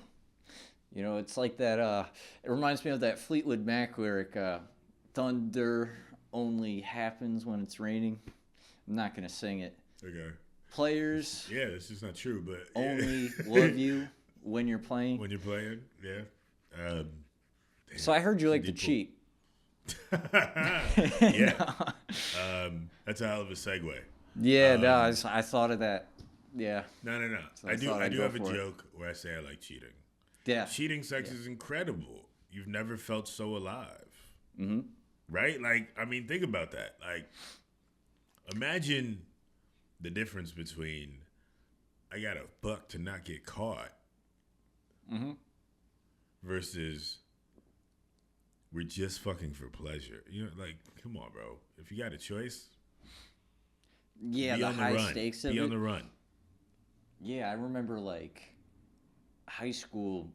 It's like that, it reminds me of that Fleetwood Mac lyric, thunder only happens when it's raining. I'm not going to sing it. Okay. Players. Yeah, this is not true, but... only love you when you're playing. When you're playing, yeah. So I heard you like to cheat. Yeah. That's a hell of a segue. Yeah, I thought of that. Yeah. No. So I do have a joke where I say I like cheating. Yeah. Cheating sex is incredible. You've never felt so alive. Mm-hmm. Right? Like, I mean, think about that. Like, imagine the difference between I got a buck to not get caught versus we're just fucking for pleasure. Like, come on, bro. If you got a choice, yeah, the high stakes of it. Be on the run. Yeah, I remember, like, high school,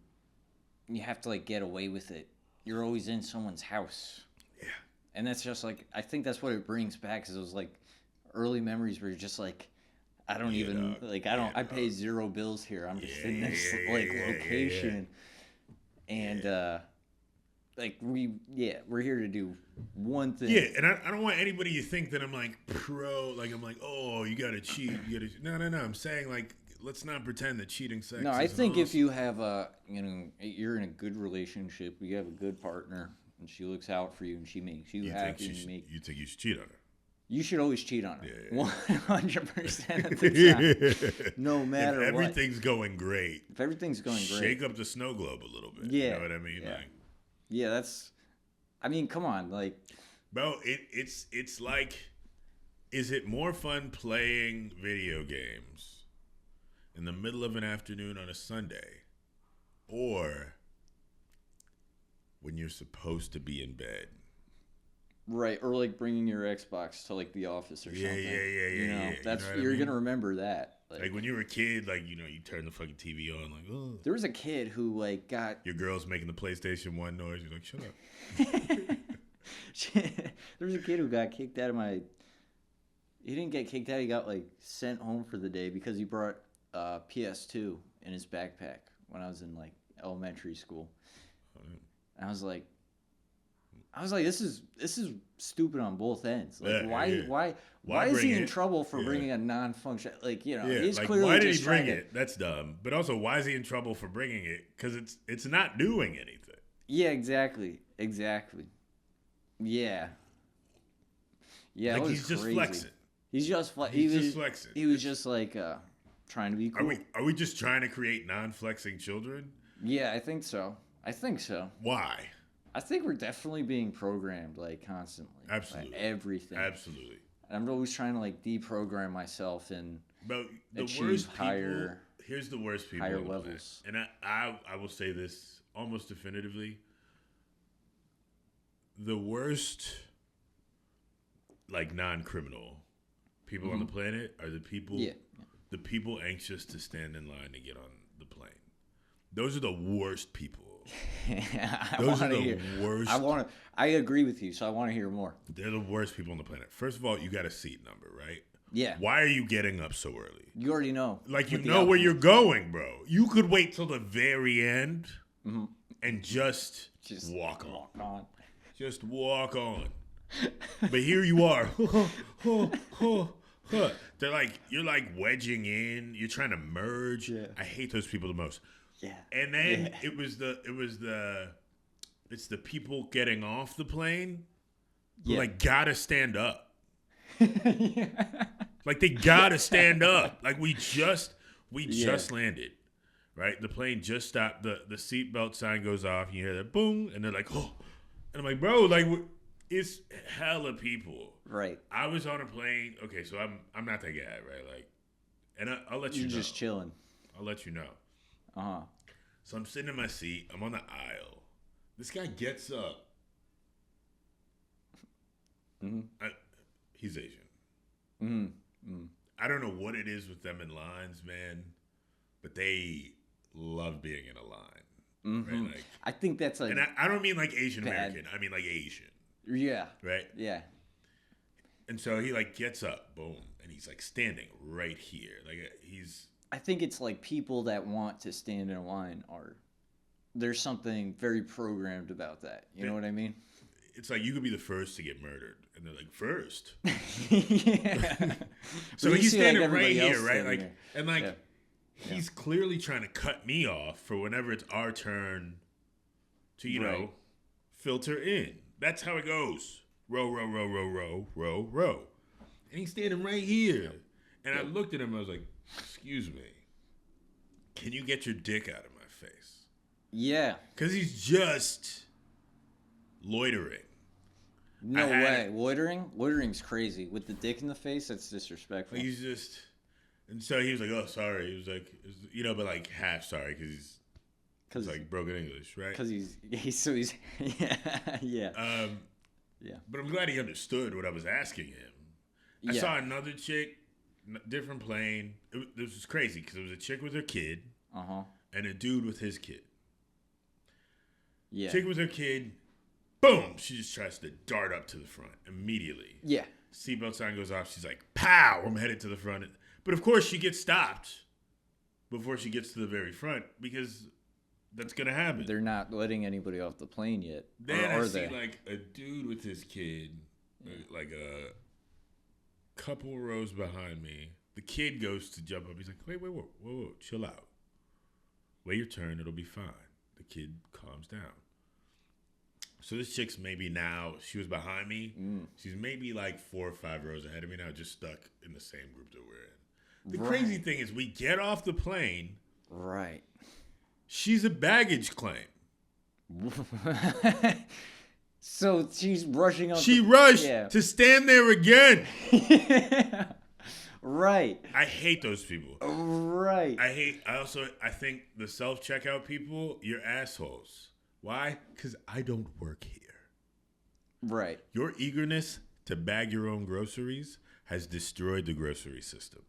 you have to, like, get away with it. You're always in someone's house. Yeah. And that's just, like, I think that's what it brings back, because it was, like, early memories where you're just, like, I don't even, like, I pay zero bills here. I'm just in this, location. And, like, we're here to do one thing. Yeah, and I don't want anybody to think that I'm, like, I'm like, oh, you got to cheat. No. I'm saying, like, let's not pretend that cheating sex No, I think if you have you're in a good relationship, you have a good partner, and she looks out for you, and she makes you happy. You think you should cheat on her? You should always cheat on her. 100% of the time. No matter what. If everything's going great. If everything's going great. Shake up the snow globe a little bit. Yeah. You know what I mean? Yeah. Come on, like. Bro, it's like, is it more fun playing video games in the middle of an afternoon on a Sunday, or when you're supposed to be in bed? Right, or like bringing your Xbox to like the office or something. Yeah. That's you're gonna remember that. Like when you were a kid, like you turn the fucking TV on, like oh. There was a kid who like got your girl's making the PlayStation 1 noise. You're like, shut up. There was a kid who got kicked out of my. He didn't get kicked out. He got like sent home for the day because he brought PS2 in his backpack when I was in like elementary school. And I was like, this is stupid on both ends. Like, why is he in trouble for bringing a non-function? Like, he's like, clearly why did just he bring it? That's dumb. But also, why is he in trouble for bringing it? Because it's not doing anything. Yeah, exactly. Yeah. Yeah, like it was he's just crazy. Flexing. He's just flexing. He was just like trying to be cool. Are we just trying to create non-flexing children? Yeah, I think so. Why? I think we're definitely being programmed like constantly. Absolutely. By everything. Absolutely. And I'm always trying to like deprogram myself and achieve higher. Here's the worst people. Higher levels. And I will say this almost definitively. The worst, like non-criminal people on the planet are the people. Yeah. The people anxious to stand in line to get on the plane. Those are the worst people Those are the worst. I agree with you, so I want to hear more. They're the worst people on the planet. First of all, you got a seat number, right? Yeah. Why are you getting up so early? You already know. Like, you know where you're going, bro. You could wait till the very end and just walk on. Just walk on. But here you are. They're like, you're like wedging in. You're trying to merge. Yeah. I hate those people the most. Yeah. And then it's the people getting off the plane who like gotta stand up. Yeah. Like, they gotta stand up. Like, we just landed, right? The plane just stopped. The seatbelt sign goes off. And you hear that boom, and they're like, oh. And I'm like, bro, like, it's hella people. Right. I was on a plane. Okay, so I'm not that guy, right? Like, and I'll let you know. You're just chilling. I'll let you know. Uh-huh. So I'm sitting in my seat. I'm on the aisle. This guy gets up. He's Asian. I don't know what it is with them in lines, man, but they love being in a line. Right? Like, I think that's like, and I don't mean like Asian American. I mean like Asian. Yeah. Right? Yeah. And so he like gets up, boom, and he's like standing right here. Like, I think it's like people that want to stand in a line there's something very programmed about that. You know what I mean? It's like you could be the first to get murdered. And they're like, first? Yeah. So he's standing like right here, right? Like, here. And like, he's clearly trying to cut me off for whenever it's our turn to, you know, filter in. That's how it goes. Row, row, row, row, row, row, row. And he's standing right here. And I looked at him, I was like, excuse me, can you get your dick out of my face? Yeah. Because he's just loitering. No way. Loitering? Loitering's crazy. With the dick in the face, that's disrespectful. Like, he's just... And so he was like, oh, sorry. He was like, you know, but like half sorry because he's like broken English, right? Because he's yeah. Yeah. But I'm glad he understood what I was asking him. I saw another chick, different plane. This was crazy because it was a chick with her kid and a dude with his kid. Yeah. Chick with her kid, boom! She just tries to dart up to the front immediately. Yeah. Seatbelt sign goes off. She's like, pow! I'm headed to the front. But of course, she gets stopped before she gets to the very front because that's going to happen. They're not letting anybody off the plane yet. Then I see like a dude with his kid, like a couple rows behind me. The kid goes to jump up. He's like, wait, whoa, chill out. Wait your turn. It'll be fine. The kid calms down. So this chick's maybe now, she was behind me. She's maybe like 4 or 5 rows ahead of me now, just stuck in the same group that we're in. The crazy thing is we get off the plane. Right. She's a baggage claim. So she's rushing up. She rushed to stand there again. Right. I hate those people. Right. I think the self-checkout people, you're assholes. Why? Because I don't work here. Right. Your eagerness to bag your own groceries has destroyed the grocery system.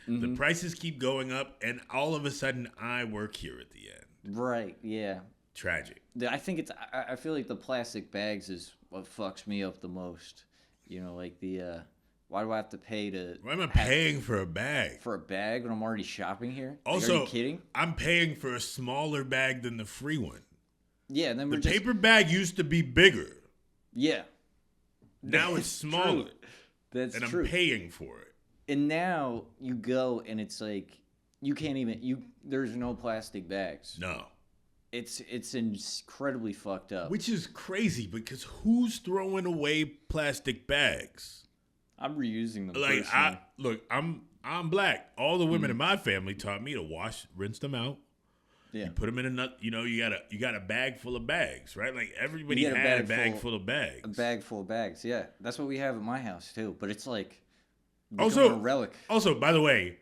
The prices keep going up, and all of a sudden, I work here at the end. Right, yeah. Tragic. I think I feel like the plastic bags is what fucks me up the most. You know, like the, why do I have to pay to... Why am I paying for a bag? For a bag when I'm already shopping here? Also, like, are you kidding? I'm paying for a smaller bag than the free one. Yeah, and then the paper bag used to be bigger. Yeah. Now it's smaller. True. That's and true. I'm paying for it. And now you go and it's like you can't even there's no plastic bags. No. It's incredibly fucked up. Which is crazy because who's throwing away plastic bags? I'm reusing them. Like I'm black. All the women in my family taught me to rinse them out. Yeah. You put them in a nut. You know, you got a bag full of bags, right? Like everybody had a bag full of bags. A bag full of bags. Yeah, that's what we have at my house too. But it's like also a relic. Also, by the way,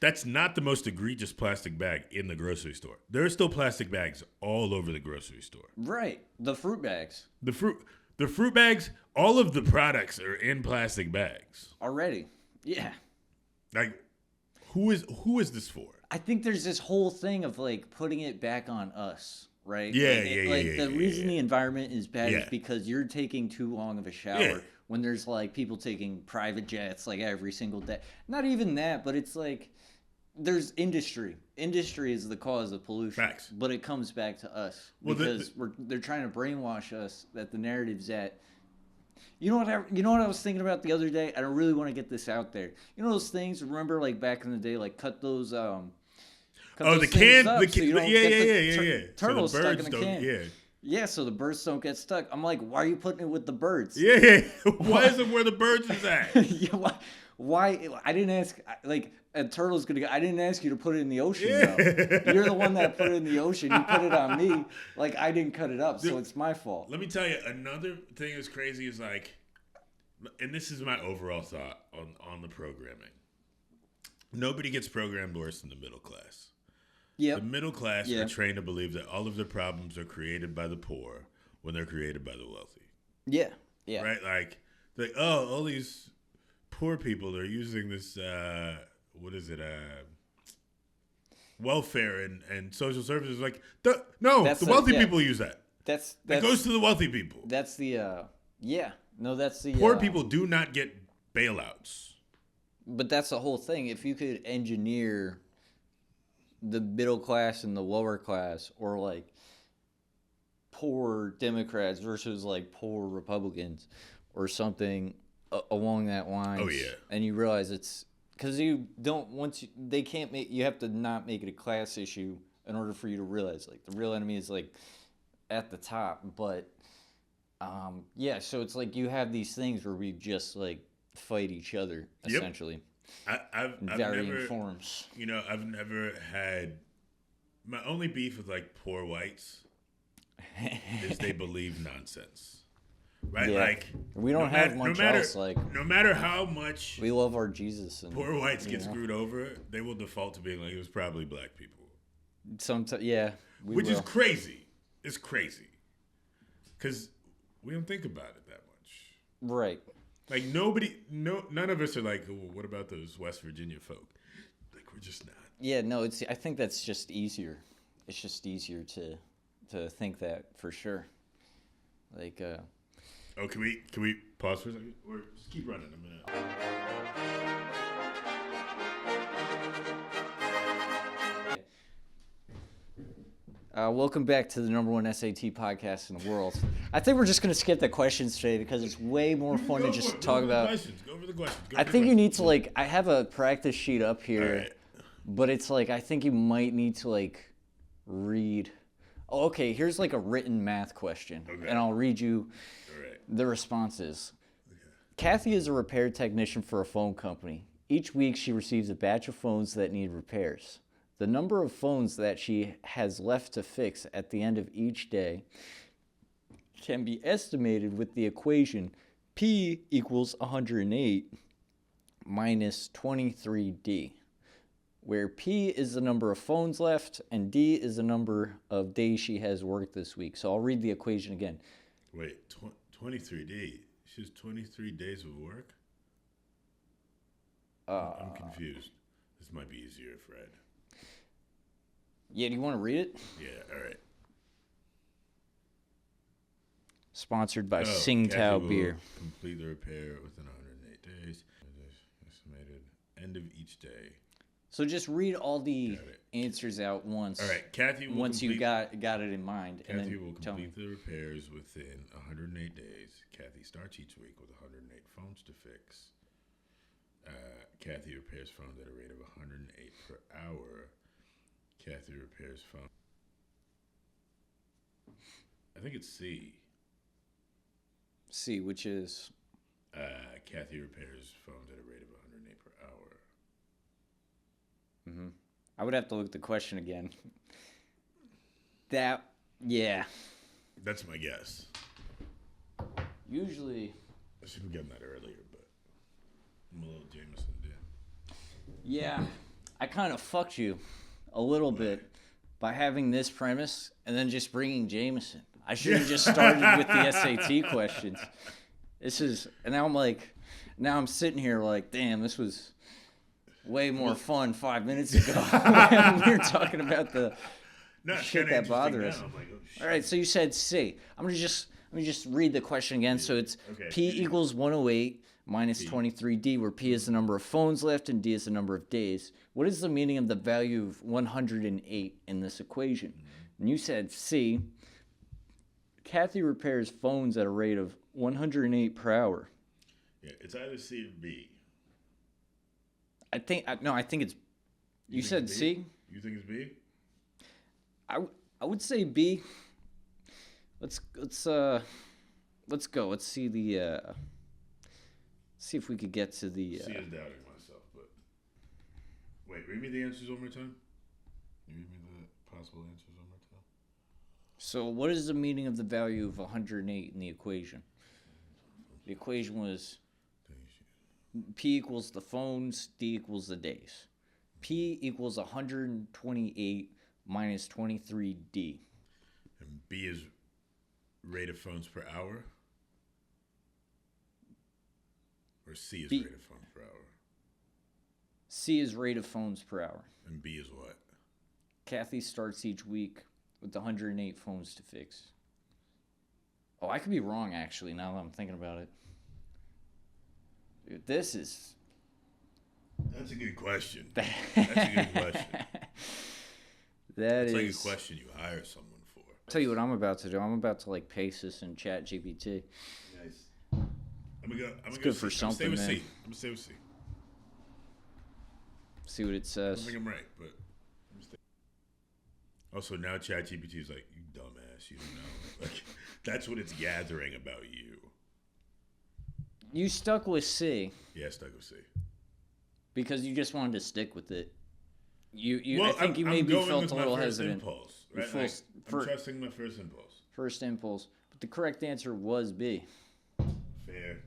that's not the most egregious plastic bag in the grocery store. There are still plastic bags all over the grocery store. Right. The fruit bags. The fruit bags. All of the products are in plastic bags already. Yeah. Like, who is this for? I think there's this whole thing of like putting it back on us, right? Yeah, like, yeah, like yeah, the yeah, reason yeah. the environment is bad is Yeah. because you're taking too long of a shower Yeah. when there's like people taking private jets like every single day. Not even that, but it's like there's industry. Industry is the cause of pollution. Facts. But it comes back to us Well, because they're trying to brainwash us that the narrative's that. You know what I was thinking about the other day? I don't really want to get this out there. You know those things? Remember, like back in the day, like cut those Oh, those the things can, up the so you can, don't yeah, get yeah, the yeah, yeah. turtles so the stuck birds in the don't, can. yeah. Yeah, so the birds don't get stuck. I'm like, why are you putting it with the birds? Yeah, yeah. Why is it where the birds is at? Yeah, why? I didn't ask. Like a turtle's gonna go. I didn't ask you to put it in the ocean. Yeah. Though. You're the one that put it in the ocean. You put it on me. Like I didn't cut it up, so Dude, it's my fault. Let me tell you, another thing that's crazy is like, and this is my overall thought on the programming. Nobody gets programmed worse than the middle class. Yeah. The middle class are trained to believe that all of their problems are created by the poor when they're created by the wealthy. Yeah. Yeah. Right? Like, oh, all these poor people are using this, welfare and social services. Like, the wealthy people use that. That goes to the wealthy people. That's the, that's the... Poor people do not get bailouts. But that's the whole thing. If you could engineer the middle class and the lower class, or like poor Democrats versus like poor Republicans or something along that line. Oh, yeah. And you realize it's because you have to not make it a class issue in order for you to realize like the real enemy is like at the top. But so it's like you have these things where we just like fight each other essentially. I've varying never, forms. You know, I've never had my only beef with like poor whites is they believe nonsense, right? Yeah. Like we don't have much else. Like no matter how much we love our Jesus, and poor whites get screwed over, they will default to being like it was probably black people. Sometimes, which is crazy. It's crazy because we don't think about it that much, right? Like none of us are like, oh, what about those West Virginia folk? Like we're just not. Yeah, no, I think that's just easier. It's just easier to think that for sure. Like oh, can we pause for a second? Or just keep running. Welcome back to the #1 SAT podcast in the world. I think we're just going to skip the questions today because it's way more fun to just talk about. Go over the questions. I think you need to like. I have a practice sheet up here, right. But it's like I think you might need to like read. Oh, okay. Here's like a written math question, and I'll read you the responses. Okay. Kathy is a repair technician for a phone company. Each week, she receives a batch of phones that need repairs. The number of phones that she has left to fix at the end of each day can be estimated with the equation P equals 108 minus 23D, where P is the number of phones left and D is the number of days she has worked this week. So I'll read the equation again. Wait, 23D? She has 23 days of work? I'm confused. This might be easier, Fred. Yeah, do you want to read it? Yeah, all right. Sponsored by Tsingtao Beer. Complete the repair within 108 days. Estimated end of each day. So just read all the answers out once. All right, Kathy will once you got it in mind. Kathy and then will complete the repairs within 108 days. Kathy starts each week with 108 phones to fix. Kathy repairs phones at a rate of 108 per hour. Kathy repairs phone. I think it's C. C, which is? Kathy repairs phones at a rate of 108 per hour. Mm-hmm. I would have to look at the question again. Yeah. That's my guess. Usually. I should have gotten that earlier, but I'm a little Jameson, dude. Yeah. I kind of fucked you a little bit by having this premise and then just bringing Jameson. I should have just started with the SAT questions. And now I'm sitting here like, damn, this was way more fun 5 minutes ago when we were talking about the No, shit that bother us. Like, oh, shit. All right, so you said C. Let me just read the question again. So it's Okay. P equals 108 minus P. 23D, where P is the number of phones left and D is the number of days. What is the meaning of the value of 108 in this equation? And you said C. Kathy repairs phones at a rate of 108 per hour. Yeah, it's either C or B. I think it's. You think said it's B? C. You think it's B? I would say B. Let's go. Let's see the. See if we could get to the. C is doubting myself, but wait. Read me the answers one more time. Read me the possible answers one more time. So, what is the meaning of the value of 108 in the equation? The equation was P equals the phones, D equals the days. P equals 128 minus 23D. And B is rate of phones per hour? Or C is B. rate of phones per hour? C is rate of phones per hour. And B is what? Kathy starts each week with 108 phones to fix. Oh, I could be wrong, actually, now that I'm thinking about it. Dude, this is... That's a good question. That's a good question. That's like a question you hire someone for. Tell you what I'm about to do. I'm about to like paste this in Chat GPT. Nice. I'm gonna go. It's good for something, man. I'm gonna stay with C. See what it I don't says. think I'm right, but I'm stay. Also, now ChatGPT is like, you dumbass, you don't know. Like, that's what it's gathering about you. You stuck with C Yeah, stuck with C. because you just wanted to stick with it. You. Well, I think you I'm maybe going felt with a my little first hesitant. Impulse, Your right? first- I'm trusting my first impulse. First impulse, but the correct answer was B. Fair.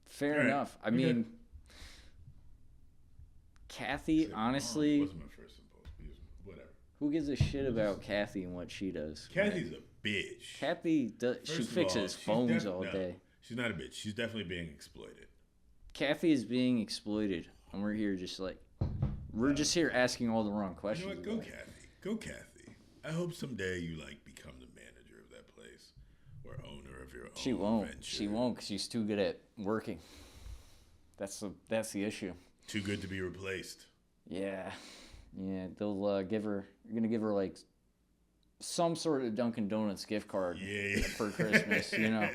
Fair All right. enough. I Okay. mean, Kathy, It honestly, wasn't my first impulse. But whatever. who gives a shit about Kathy and what she does? Kathy's a bitch. Kathy does. She First of all, fixes she's phones def- all no, day. She's not a bitch. She's definitely being exploited. Kathy is being exploited, and we're here just like we're just here asking all the wrong You questions. know what? Go about it. Kathy. Go Kathy. I hope someday you like become the manager of that place or owner of your own She won't. venture. She won't because she's too good at working. That's the issue. Too good to be replaced. Yeah. They'll give her. You're gonna give her like some sort of Dunkin' Donuts gift card Yeah. for Christmas. You know,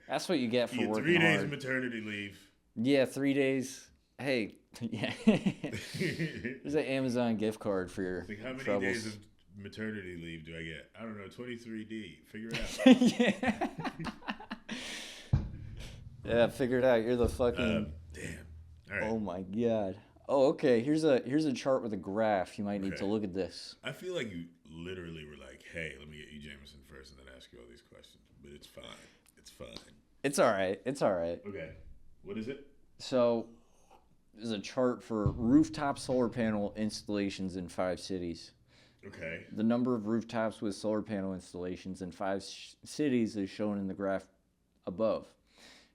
that's what you get for You get working 3 days hard. of maternity leave. Yeah, 3 days. Hey, yeah. There's an Amazon gift card for your Like, how many troubles. days of maternity leave do I get? I don't know, 23D. Figure it out. Yeah. Yeah, figure it out. You're the fucking. Damn. All right. Oh my god. Oh, okay. Here's a chart with a graph. You might need to Okay. look at this. I feel like you literally were like, hey, let me get you Jameson first and then ask you all these questions. But it's fine. It's fine. It's all right. It's all right. Okay. What is it? So, there's a chart for rooftop solar panel installations in 5 cities. Okay. The number of rooftops with solar panel installations in 5 cities is shown in the graph above.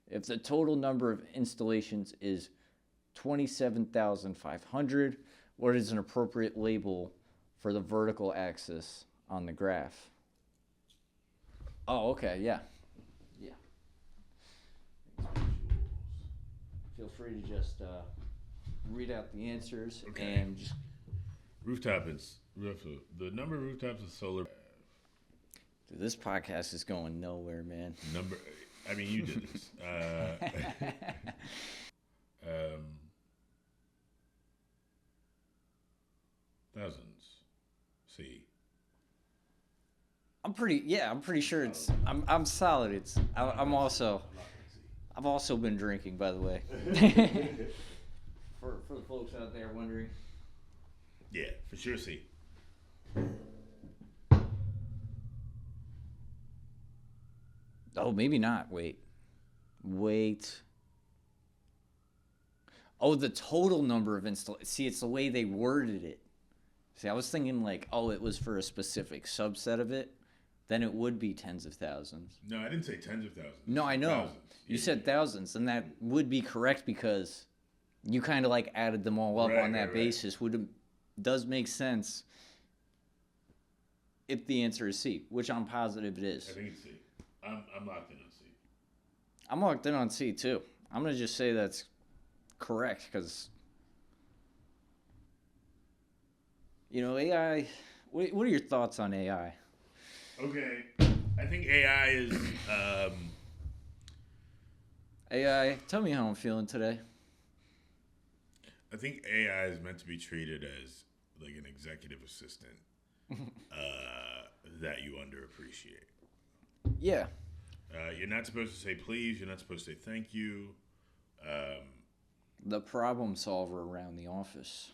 If the total number of installations is 27,500, what is an appropriate label for the vertical axis on the graph? Oh, okay, yeah. Yeah. Feel free to just read out the answers and just... The number of rooftops with solar. Dude, this podcast is going nowhere, man. I mean, you did this. Thousands. See. I'm pretty sure it's... I'm solid. I've also been drinking, by the way. for the folks out there wondering. Yeah, for sure. See. Oh, maybe not. Wait. Oh, the total number of installations. See, it's the way they worded it. See, I was thinking like, oh, it was for a specific subset of it. then it would be tens of thousands. No, I didn't say tens of thousands. No, I know. Thousands. You Yeah. said thousands, and that would be correct because you kind of like added them all up on that basis. Does make sense if the answer is C, which I'm positive it is. I think it's C. I'm locked in on C. I'm locked in on C too. I'm gonna just say that's correct because AI. What are your thoughts on AI? Okay, I think AI is. AI, tell me how I'm feeling today. I think AI is meant to be treated as like an executive assistant that you underappreciate. Yeah. You're not supposed to say please. You're not supposed to say thank you. The problem solver around the office.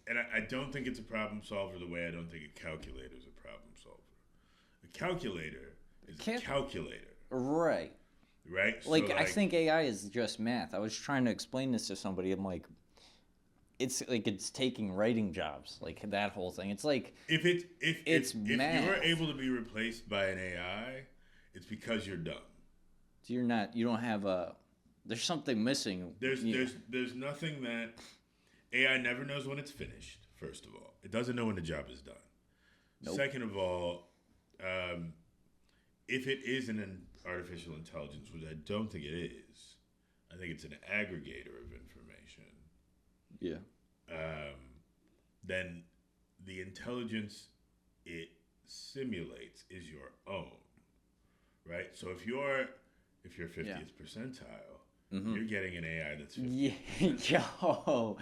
And I don't think it's a problem solver the way I don't think a calculator is a problem solver. A calculator is a calculator. Right. Right? So I think AI is just math. I was trying to explain this to somebody. I'm like, it's taking writing jobs, like that whole thing. It's like if math. you're able to be replaced by an AI, it's because you're dumb. You don't have there's something missing. There's nothing that AI never knows when it's finished. First of all, it doesn't know when the job is done. Nope. Second of all, if it is an artificial intelligence, which I don't think it is, I think it's an aggregator of information. Yeah. Then the intelligence it simulates is your own, right? So if you're 50th percentile, you're getting an AI that's 50th. Yo,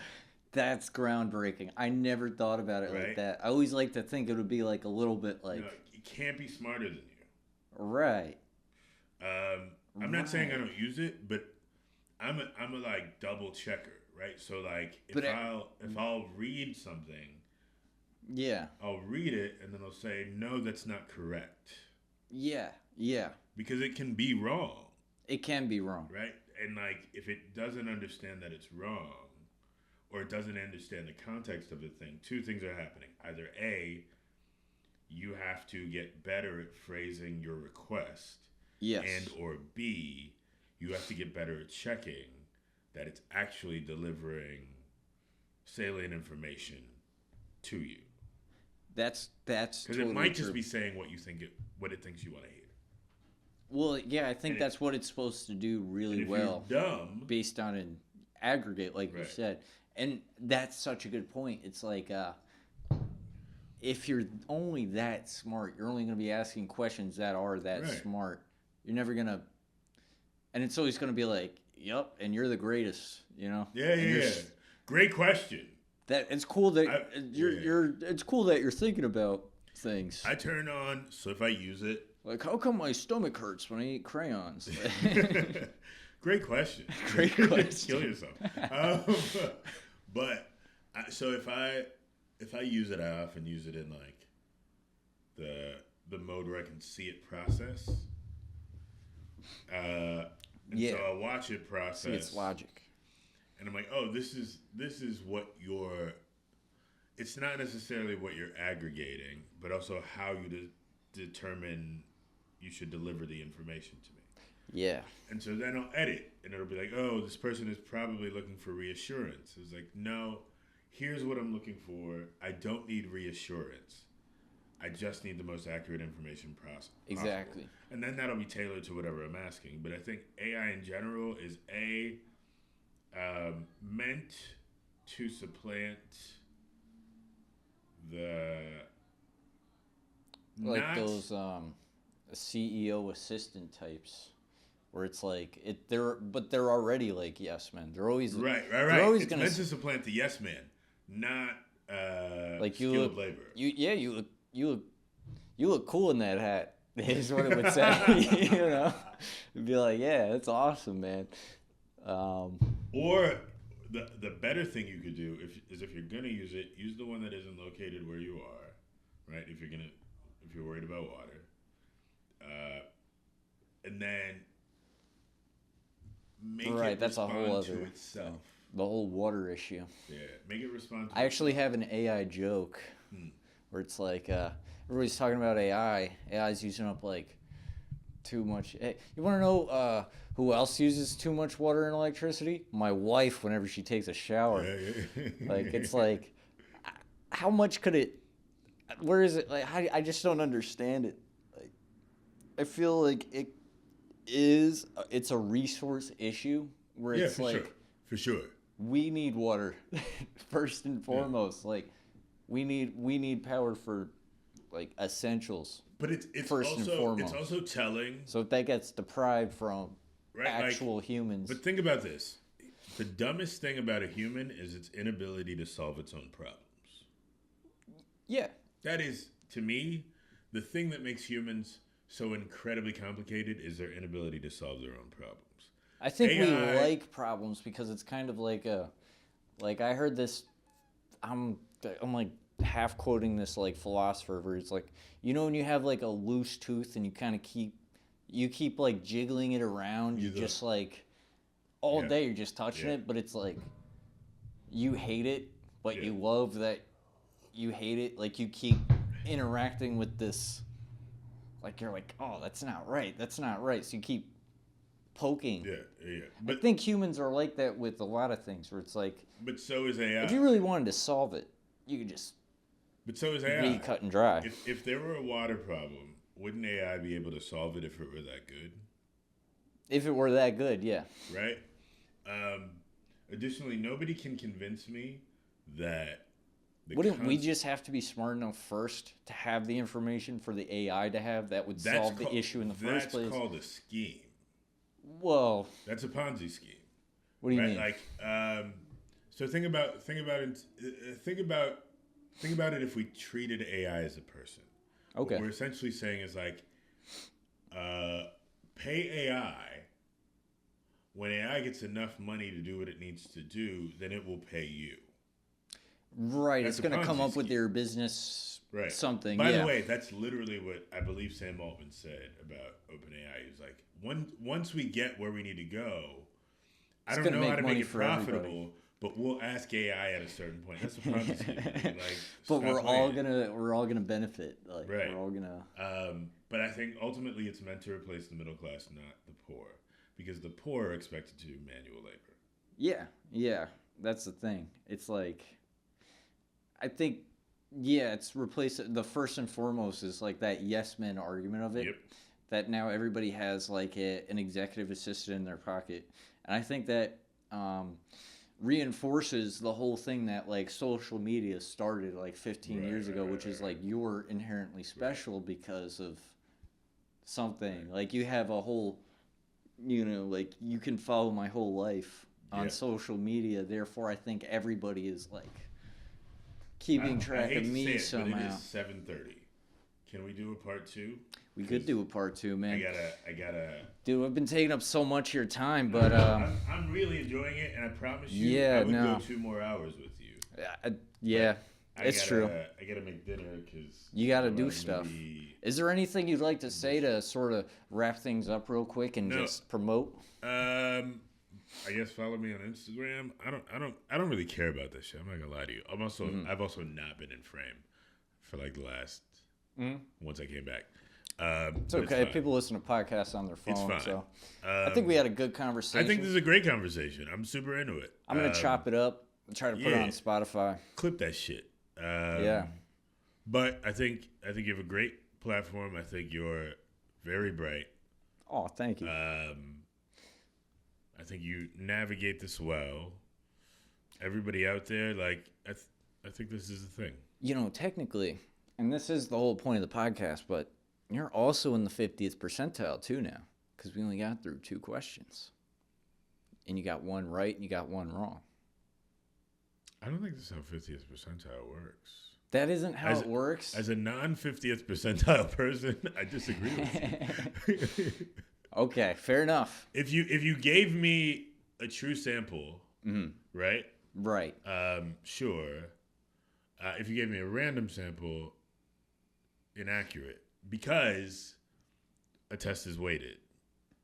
that's groundbreaking. I never thought about it like that. I always like to think it would be like a little bit like. No, it can't be smarter than you. Right. I'm not saying I don't use it, but I'm a like double checker, right? So like if I'll read something, yeah, I'll read it and then I'll say no, that's not correct. Yeah. Because it can be wrong. It can be wrong, right? And like if it doesn't understand that it's wrong, or it doesn't understand the context of the thing, two things are happening. Either A, you have to get better at phrasing your request. Yes. And or B, you have to get better at checking that it's actually delivering salient information to you. That's because totally it might true. just be saying what it thinks you want to hear. Well, yeah, I think that's what it's supposed to do really well. You're dumb, based on an aggregate, like you said, and that's such a good point. It's like if you're only that smart, you're only going to be asking questions that are that smart. You're never going to, and it's always going to be like, "Yep," and you're the greatest, Yeah. Great question. That it's cool that It's cool that you're thinking about things. I turn on, so if I use it, like, how come my stomach hurts when I eat crayons? Great question. Great question. Kill yourself. So if I use it, I often use it in like the mode where I can see it process. So I'll watch it process. See its logic. And I'm like, oh, this is what it's not necessarily what you're aggregating, but also how you determine you should deliver the information to me. Yeah. And so then I'll edit, and it'll be like, oh, this person is probably looking for reassurance. It's like, no, here's what I'm looking for. I don't need reassurance. I just need the most accurate information possible. Exactly. And then that'll be tailored to whatever I'm asking. But I think AI in general is meant to supplant those CEO assistant types, where it's like they're already like yes men. They're always right. They're always it's meant to supplant the yes man, not like skilled labor. You look cool in that hat. Is what it would say. It'd be like, yeah, that's awesome, man. Or the better thing you could do is if you're gonna use it, use the one that isn't located where you are, right? If you're worried about water, and then make it that's a whole to other where it's like everybody's talking about AI. AI's using up like too much. Hey, you want to know who else uses too much water and electricity? My wife, whenever she takes a shower. Like, it's like, how much could it? Where is it? Like, I just don't understand it. Like, I feel like it's a resource issue where it's like, for sure, we need water first and foremost. Like, we need power for like essentials. But it's first also and foremost. it's also telling. So if that gets deprived from actual humans. But think about this: the dumbest thing about a human is its inability to solve its own problems. Yeah. That is, to me, the thing that makes humans so incredibly complicated is their inability to solve their own problems. I think we like problems because it's kind of like I heard this, I'm like half quoting this like philosopher where it's like, you know, when you have like a loose tooth and you kind of keep like jiggling it around, you just like all day you're just touching it, but it's like you hate it, but you love that you hate it. Like you keep interacting with this, like you're like, oh, that's not right. So you keep poking. Yeah. But I think humans are like that with a lot of things where it's like, but so is AI. If you really wanted to solve it, you could just. But so is AI. Be cut and dry. If there were a water problem, wouldn't AI be able to solve it if it were that good? If it were that good, yeah. Right? Additionally, nobody can convince me that... Wouldn't we just have to be smart enough first to have the information for the AI to have that would solve the issue in the first place? That's called a scheme. Well... That's a Ponzi scheme. What do you mean? Like, so think about it if we treated AI as a person. Okay. What we're essentially saying is like, pay AI. When AI gets enough money to do what it needs to do, then it will pay you. Right. It's going to come up with your business something. By the way, that's literally what I believe Sam Altman said about OpenAI. He's like, once we get where we need to go, I don't know how to make it profitable. Everybody. But we'll ask AI at a certain point. That's a promise. Like, but we're all gonna benefit. Like, right. We're all gonna. But I think ultimately it's meant to replace the middle class, not the poor, because the poor are expected to do manual labor. Yeah, that's the thing. It's like, I think, it's replaced. The first and foremost is like that yes men argument of it. Yep. That now everybody has like an executive assistant in their pocket, and I think that. Reinforces the whole thing that like social media started like 15 years ago, which is like you're inherently special because of something. Like you have a whole, like you can follow my whole life on social media. Therefore, I think everybody is like keeping track of me somehow. But it is 7:30. Can we do a part 2? We could do a part 2, man. I gotta. Dude, I've been taking up so much of your time, but I'm really enjoying it, and I promise you, I would go 2 more hours with you. It's true. I gotta make dinner because you gotta do stuff. Is there anything you'd like to say to sort of wrap things up real quick and just promote? I guess follow me on Instagram. I don't really care about this shit. I'm not gonna lie to you. I've also not been in frame for like the last once I came back. It's okay. People listen to podcasts on their phone. It's fine. So I think we had a good conversation. I think this is a great conversation. I'm super into it. I'm gonna chop it up and try to put it on Spotify. Clip that shit. But I think you have a great platform. I think you're very bright. Oh, thank you. I think you navigate this well. Everybody out there, like I think this is the thing. Technically, and this is the whole point of the podcast, but you're also in the 50th percentile too now, because we only got through 2 questions, and you got 1 right and you got 1 wrong. I don't think this is how 50th percentile works. That isn't how it works. As a non-50th percentile person, I disagree with you. Okay, fair enough. If you gave me a true sample, right? Right. Sure. If you gave me a random sample, inaccurate. Because a test is weighted.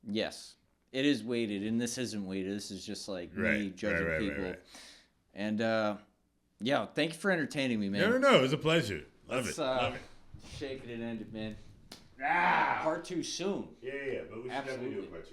Yes, it is weighted, and this isn't weighted. This is just like me judging people. Right. And thank you for entertaining me, man. No, it was a pleasure. Love Let's it. Love it. shake it and end it, man. Ah! Part 2 soon. Yeah, but we should definitely do a Absolutely. part 2.